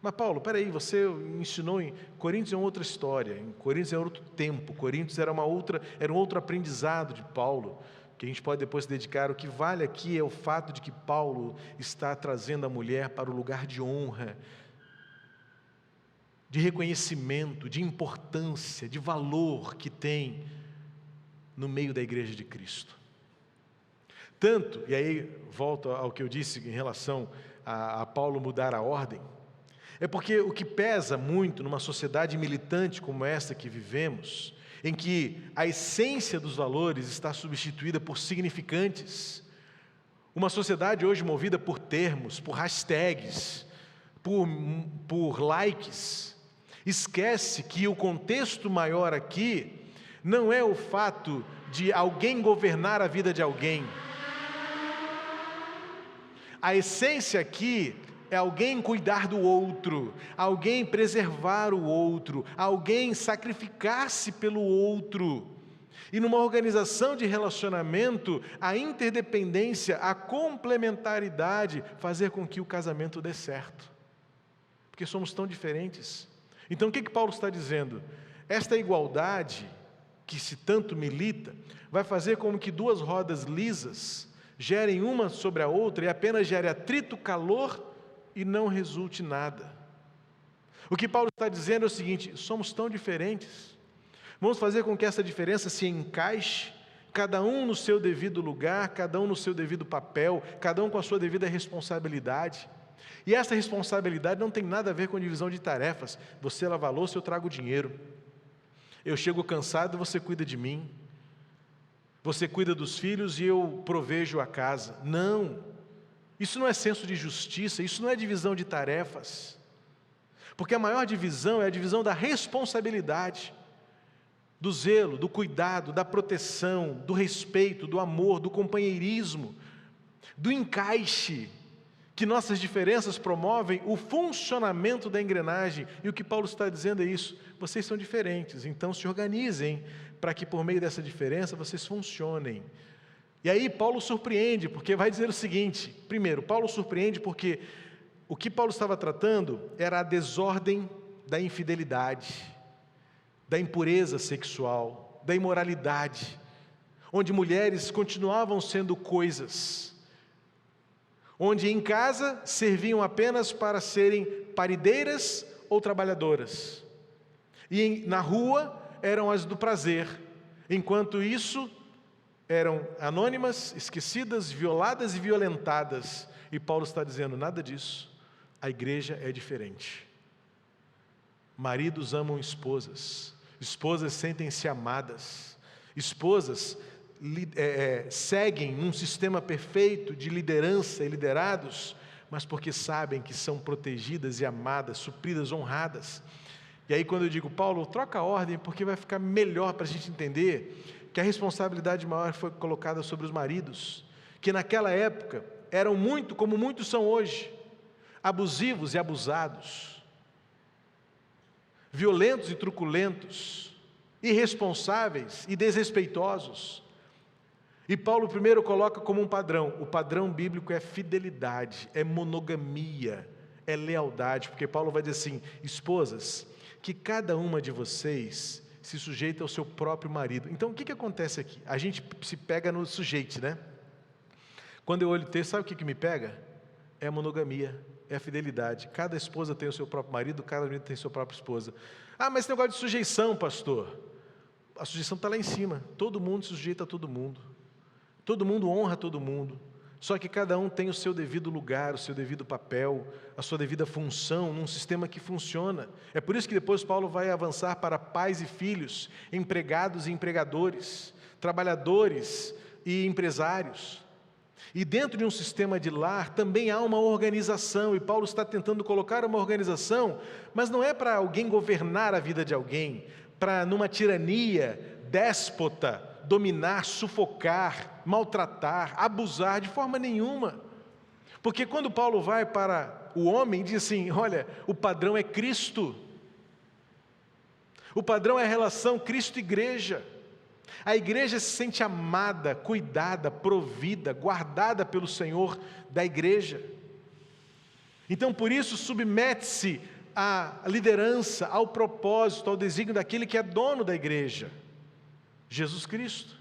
Mas Paulo, peraí, você ensinou em Coríntios é uma outra história, em Coríntios é outro tempo, Coríntios era um outro aprendizado de Paulo, que a gente pode depois se dedicar. O que vale aqui é o fato de que Paulo está trazendo a mulher para o lugar de honra, de reconhecimento, de importância, de valor que tem no meio da igreja de Cristo. Tanto, e aí volto ao que eu disse em relação a Paulo mudar a ordem, é porque o que pesa muito numa sociedade militante como esta que vivemos, em que a essência dos valores está substituída por significantes, uma sociedade hoje movida por termos, por hashtags, por likes, esquece que o contexto maior aqui não é o fato de alguém governar a vida de alguém. A essência aqui é alguém cuidar do outro, alguém preservar o outro, alguém sacrificar-se pelo outro. E numa organização de relacionamento, a interdependência, a complementaridade, fazer com que o casamento dê certo. Porque somos tão diferentes. Então o que Paulo está dizendo? Esta igualdade, que se tanto milita, vai fazer com que duas rodas lisas gerem uma sobre a outra e apenas gere atrito, calor e não resulte nada. O que Paulo está dizendo é o seguinte: somos tão diferentes, vamos fazer com que essa diferença se encaixe, cada um no seu devido lugar, cada um no seu devido papel, cada um com a sua devida responsabilidade. E essa responsabilidade não tem nada a ver com divisão de tarefas. Você lava a louça, eu trago o dinheiro. Eu chego cansado, você cuida de mim. Você cuida dos filhos e eu provejo a casa. Não, isso não é senso de justiça, isso não é divisão de tarefas. Porque a maior divisão é a divisão da responsabilidade, do zelo, do cuidado, da proteção, do respeito, do amor, do companheirismo, do encaixe, que nossas diferenças promovem o funcionamento da engrenagem. E o que Paulo está dizendo é isso: vocês são diferentes, então se organizem para que por meio dessa diferença vocês funcionem. E aí Paulo surpreende, porque vai dizer o seguinte: primeiro, Paulo surpreende porque o que Paulo estava tratando era a desordem da infidelidade, da impureza sexual, da imoralidade, onde mulheres continuavam sendo coisas, onde em casa serviam apenas para serem parideiras ou trabalhadoras, e na rua eram as do prazer, enquanto isso eram anônimas, esquecidas, violadas e violentadas. E Paulo está dizendo: nada disso, a igreja é diferente. Maridos amam esposas, esposas sentem-se amadas, esposas seguem um sistema perfeito de liderança e liderados, mas porque sabem que são protegidas e amadas, supridas, honradas. E aí quando eu digo: Paulo, troca a ordem, porque vai ficar melhor para a gente entender que a responsabilidade maior foi colocada sobre os maridos, que naquela época eram muito, como muitos são hoje, abusivos e abusados, violentos e truculentos, irresponsáveis e desrespeitosos. E Paulo primeiro coloca como um padrão: o padrão bíblico é fidelidade, é monogamia, é lealdade, porque Paulo vai dizer assim: esposas, que cada uma de vocês se sujeita ao seu próprio marido. Então o que acontece aqui? A gente se pega no sujeito, né? Quando eu olho o texto, sabe o que me pega? É a monogamia, é a fidelidade. Cada esposa tem o seu próprio marido, cada marido tem a sua própria esposa. Ah, mas esse negócio de sujeição, pastor, a sujeição está lá em cima. Todo mundo se sujeita a todo mundo, todo mundo honra todo mundo, só que cada um tem o seu devido lugar, o seu devido papel, a sua devida função num sistema que funciona. É por isso que depois Paulo vai avançar para pais e filhos, empregados e empregadores, trabalhadores e empresários. E dentro de um sistema de lar também há uma organização, e Paulo está tentando colocar uma organização, mas não é para alguém governar a vida de alguém, para numa tirania déspota dominar, sufocar, maltratar, abusar, de forma nenhuma. Porque quando Paulo vai para o homem, diz assim: olha, o padrão é Cristo, o padrão é a relação Cristo-igreja. A igreja se sente amada, cuidada, provida, guardada pelo Senhor da igreja. Então por isso submete-se à liderança, ao propósito, ao desígnio daquele que é dono da igreja, Jesus Cristo.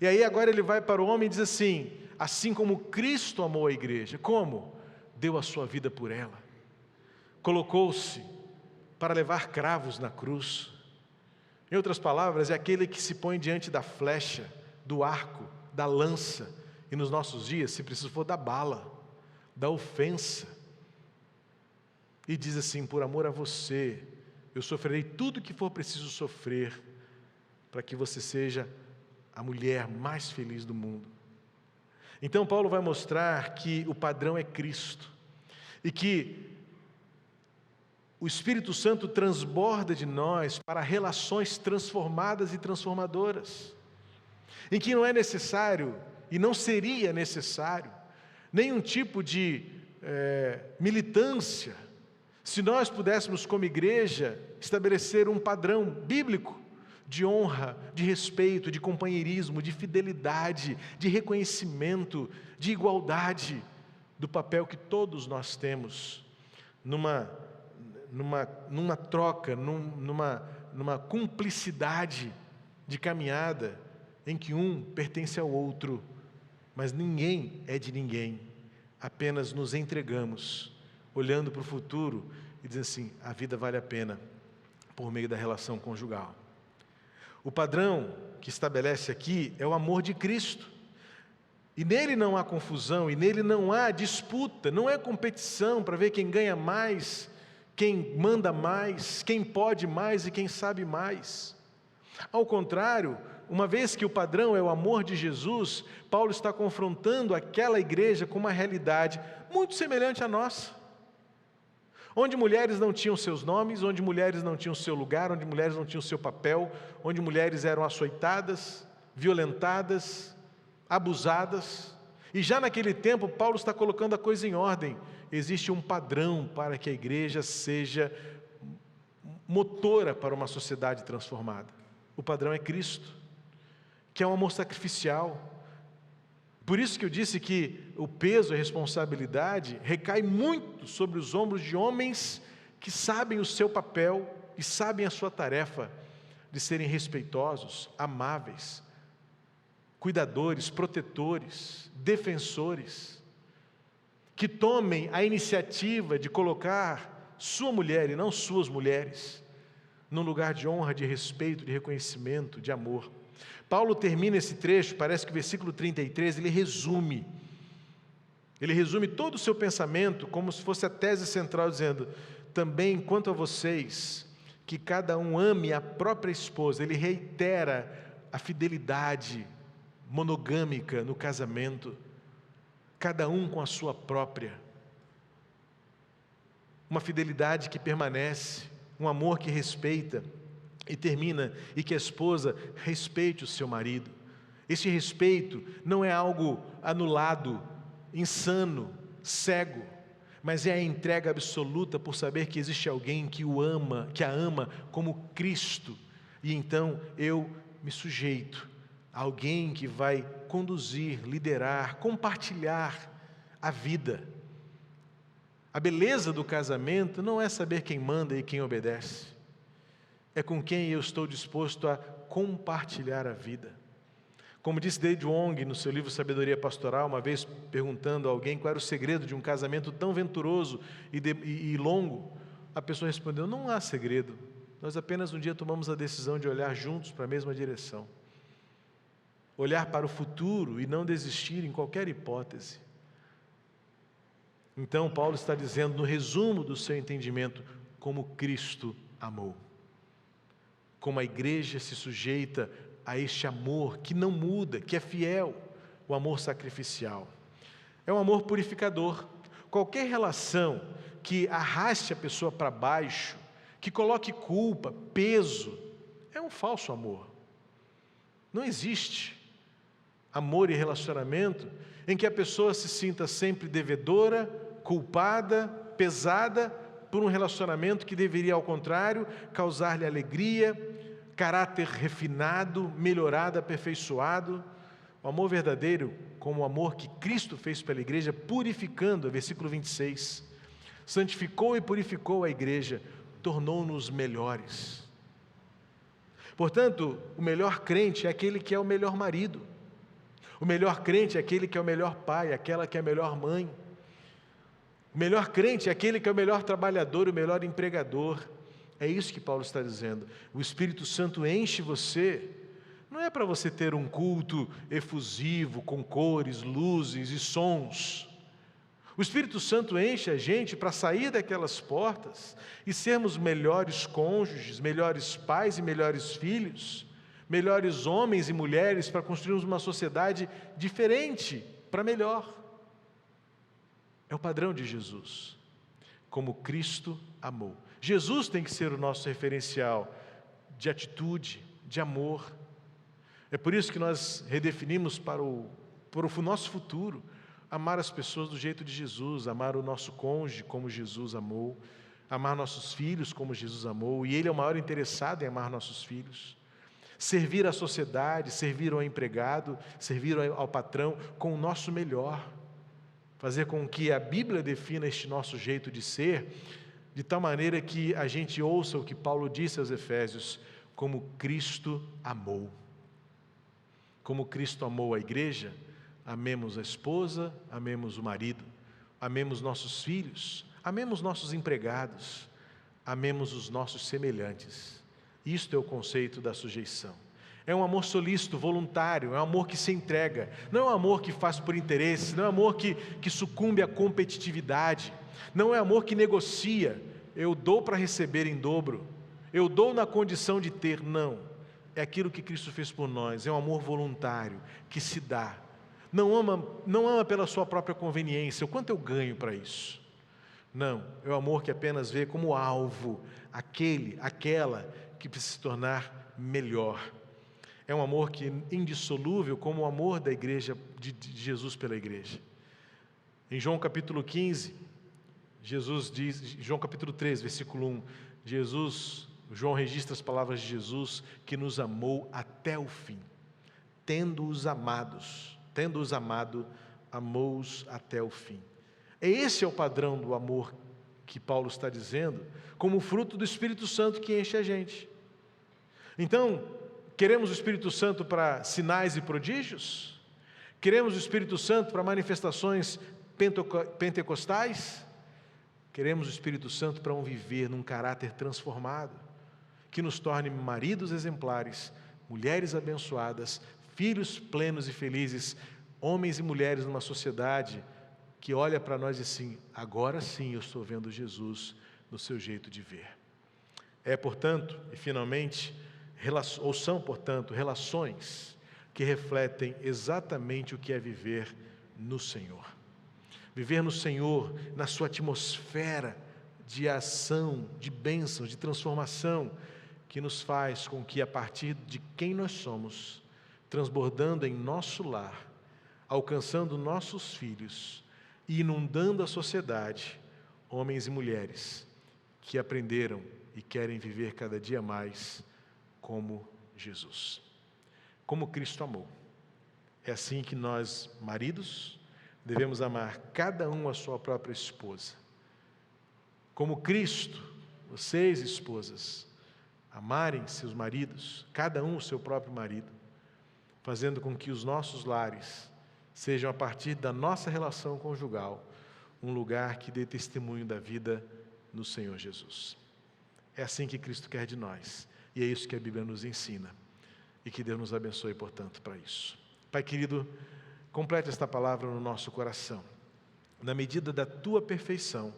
E aí agora ele vai para o homem e diz assim: assim como Cristo amou a igreja. Como? Deu a sua vida por ela, colocou-se para levar cravos na cruz. Em outras palavras, é aquele que se põe diante da flecha, do arco, da lança, e nos nossos dias, se preciso for, da bala, da ofensa, e diz assim: por amor a você, eu sofrerei tudo que for preciso sofrer, para que você seja a mulher mais feliz do mundo. Então Paulo vai mostrar que o padrão é Cristo, e que o Espírito Santo transborda de nós para relações transformadas e transformadoras, em que não é necessário, e não seria necessário, nenhum tipo de militância, se nós pudéssemos como igreja estabelecer um padrão bíblico de honra, de respeito, de companheirismo, de fidelidade, de reconhecimento, de igualdade, do papel que todos nós temos numa troca, numa cumplicidade de caminhada, em que um pertence ao outro, mas ninguém é de ninguém, apenas nos entregamos, olhando para o futuro e dizendo assim: a vida vale a pena por meio da relação conjugal. O padrão que estabelece aqui é o amor de Cristo, e nele não há confusão, e nele não há disputa, não é competição para ver quem ganha mais, quem manda mais, quem pode mais e quem sabe mais. Ao contrário, uma vez que o padrão é o amor de Jesus, Paulo está confrontando aquela igreja com uma realidade muito semelhante à nossa, Onde mulheres não tinham seus nomes, onde mulheres não tinham seu lugar, onde mulheres não tinham seu papel, onde mulheres eram açoitadas, violentadas, abusadas. E já naquele tempo, Paulo está colocando a coisa em ordem. Existe um padrão para que a igreja seja motora para uma sociedade transformada. O padrão é Cristo, que é um amor sacrificial. Por isso que eu disse que o peso, a responsabilidade recai muito sobre os ombros de homens que sabem o seu papel e sabem a sua tarefa de serem respeitosos, amáveis, cuidadores, protetores, defensores, que tomem a iniciativa de colocar sua mulher e não suas mulheres num lugar de honra, de respeito, de reconhecimento, de amor. Paulo termina esse trecho, parece que o versículo 33, ele resume todo o seu pensamento, como se fosse a tese central, dizendo: também quanto a vocês, que cada um ame a própria esposa. Ele reitera a fidelidade monogâmica no casamento, cada um com a sua própria. Uma fidelidade que permanece, um amor que respeita. E termina, e que a esposa respeite o seu marido. Esse respeito não é algo anulado, insano, cego, mas é a entrega absoluta por saber que existe alguém que o ama, que a ama como Cristo. E então eu me sujeito a alguém que vai conduzir, liderar, compartilhar a vida. A beleza do casamento não é saber quem manda e quem obedece. É com quem eu estou disposto a compartilhar a vida. Como disse David Wong no seu livro Sabedoria Pastoral, uma vez perguntando a alguém qual era o segredo de um casamento tão venturoso e longo, a pessoa respondeu: não há segredo, nós apenas um dia tomamos a decisão de olhar juntos para a mesma direção. Olhar para o futuro e não desistir em qualquer hipótese. Então Paulo está dizendo, no resumo do seu entendimento, como Cristo amou. Como a igreja se sujeita a este amor que não muda, que é fiel, o amor sacrificial. É um amor purificador. Qualquer relação que arraste a pessoa para baixo, que coloque culpa, peso, é um falso amor. Não existe amor e relacionamento em que a pessoa se sinta sempre devedora, culpada, pesada, por um relacionamento que deveria, ao contrário, causar-lhe alegria, caráter refinado, melhorado, aperfeiçoado. O amor verdadeiro, como o amor que Cristo fez pela igreja, purificando, versículo 26, santificou e purificou a igreja, tornou-nos melhores. Portanto, o melhor crente é aquele que é o melhor marido, o melhor crente é aquele que é o melhor pai, aquela que é a melhor mãe. O melhor crente é aquele que é o melhor trabalhador, o melhor empregador. É isso que Paulo está dizendo. O Espírito Santo enche você, não é para você ter um culto efusivo, com cores, luzes e sons. O Espírito Santo enche a gente para sair daquelas portas e sermos melhores cônjuges, melhores pais e melhores filhos, melhores homens e mulheres, para construirmos uma sociedade diferente, para melhor. É o padrão de Jesus, como Cristo amou. Jesus tem que ser o nosso referencial de atitude, de amor. É por isso que nós redefinimos para o nosso futuro, amar as pessoas do jeito de Jesus, amar o nosso cônjuge como Jesus amou, amar nossos filhos como Jesus amou, e Ele é o maior interessado em amar nossos filhos. Servir à sociedade, servir ao empregado, servir ao patrão com o nosso melhor. Fazer com que a Bíblia defina este nosso jeito de ser, de tal maneira que a gente ouça o que Paulo disse aos Efésios, como Cristo amou. Como Cristo amou a igreja, amemos a esposa, amemos o marido, amemos nossos filhos, amemos nossos empregados, amemos os nossos semelhantes. Isto é o conceito da sujeição. É um amor solícito, voluntário, é um amor que se entrega, não é um amor que faz por interesse, não é um amor que sucumbe à competitividade, não é amor que negocia, eu dou para receber em dobro, eu dou na condição de ter, não. É aquilo que Cristo fez por nós, é um amor voluntário, que se dá. Não ama pela sua própria conveniência, o quanto eu ganho para isso. Não, é o amor que apenas vê como alvo aquela que precisa se tornar melhor. É um amor que é indissolúvel, como o amor da igreja, de Jesus pela igreja. Em João capítulo 15, Jesus diz, João capítulo 13, versículo 1, João registra as palavras de Jesus, que nos amou até o fim. Tendo-os amado, amou-os até o fim. Esse é o padrão do amor que Paulo está dizendo, como fruto do Espírito Santo que enche a gente. Então, queremos o Espírito Santo para sinais e prodígios? Queremos o Espírito Santo para manifestações pentecostais? Queremos o Espírito Santo para viver num caráter transformado, que nos torne maridos exemplares, mulheres abençoadas, filhos plenos e felizes, homens e mulheres numa sociedade que olha para nós e assim, agora sim eu estou vendo Jesus no seu jeito de ver. Portanto, e finalmente, são, portanto, relações que refletem exatamente o que é viver no Senhor. Viver no Senhor, na sua atmosfera de ação, de bênção, de transformação, que nos faz com que, a partir de quem nós somos, transbordando em nosso lar, alcançando nossos filhos e inundando a sociedade, homens e mulheres que aprenderam e querem viver cada dia mais como Jesus, como Cristo amou. É assim que nós, maridos, devemos amar cada um a sua própria esposa. Como Cristo, vocês, esposas, amarem seus maridos, cada um o seu próprio marido, fazendo com que os nossos lares sejam, a partir da nossa relação conjugal, um lugar que dê testemunho da vida no Senhor Jesus. É assim que Cristo quer de nós, e é isso que a Bíblia nos ensina, e que Deus nos abençoe, portanto, para isso. Pai querido, complete esta palavra no nosso coração, na medida da Tua perfeição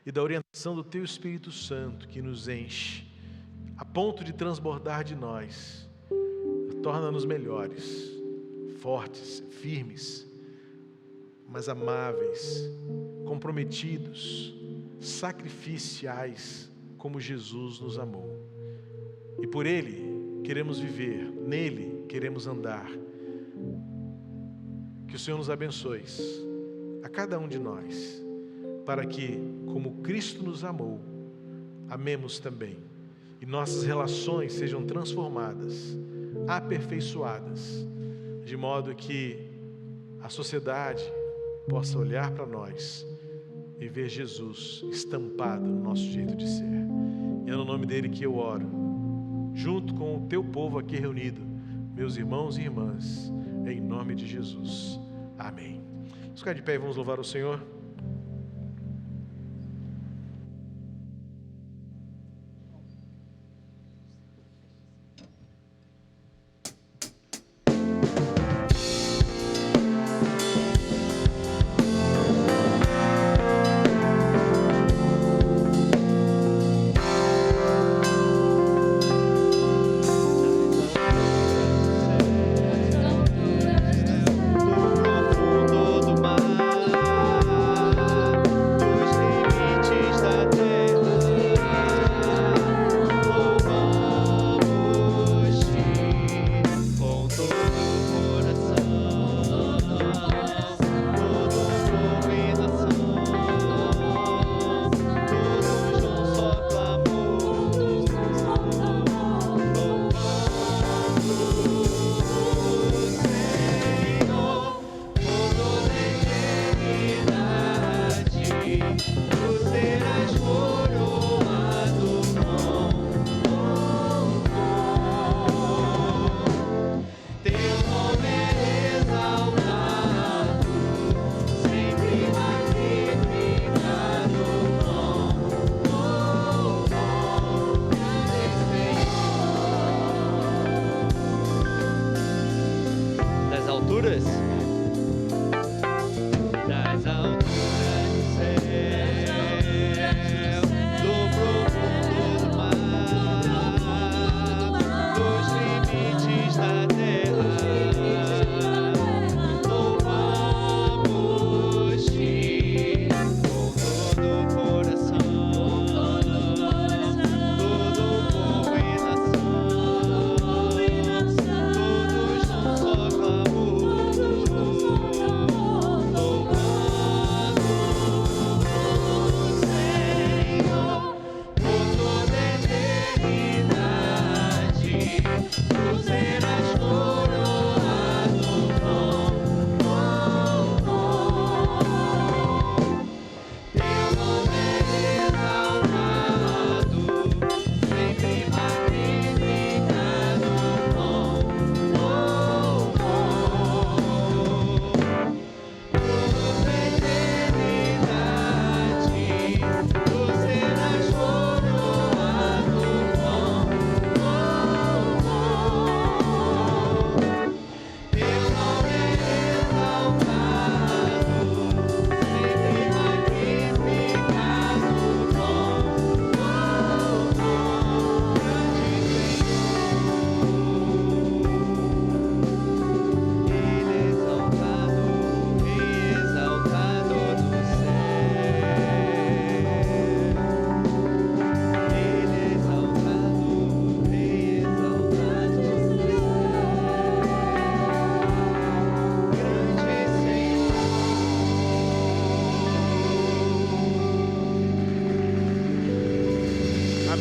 e da orientação do Teu Espírito Santo, que nos enche, a ponto de transbordar de nós, torna-nos melhores, fortes, firmes, mas amáveis, comprometidos, sacrificiais, como Jesus nos amou. E por Ele queremos viver, nele queremos andar. Que o Senhor nos abençoe, a cada um de nós, para que, como Cristo nos amou, amemos também, e nossas relações sejam transformadas, aperfeiçoadas, de modo que a sociedade possa olhar para nós e ver Jesus estampado no nosso jeito de ser. E é no nome dele que eu oro, junto com o teu povo aqui reunido, meus irmãos e irmãs, em nome de Jesus. Amém. Vamos ficar de pé e vamos louvar o Senhor. Do profundo do mar.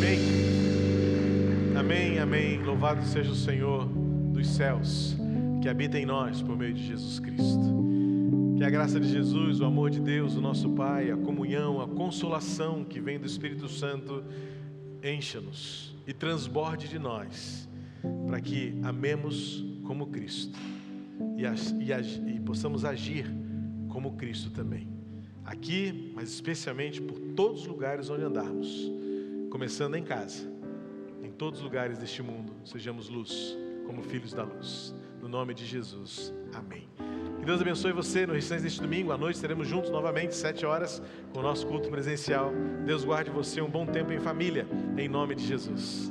Amém. Amém, amém. Louvado seja o Senhor dos céus, que habita em nós por meio de Jesus Cristo. Que a graça de Jesus, o amor de Deus, o nosso Pai, a comunhão, a consolação que vem do Espírito Santo, encha-nos e transborde de nós, para que amemos como Cristo e possamos agir como Cristo também. Aqui, mas especialmente por todos os lugares onde andarmos, começando em casa, em todos os lugares deste mundo, sejamos luz, como filhos da luz. No nome de Jesus, amém. Que Deus abençoe você no restante deste domingo. À noite estaremos juntos novamente, 7 horas, com o nosso culto presencial. Deus guarde você um bom tempo em família, em nome de Jesus.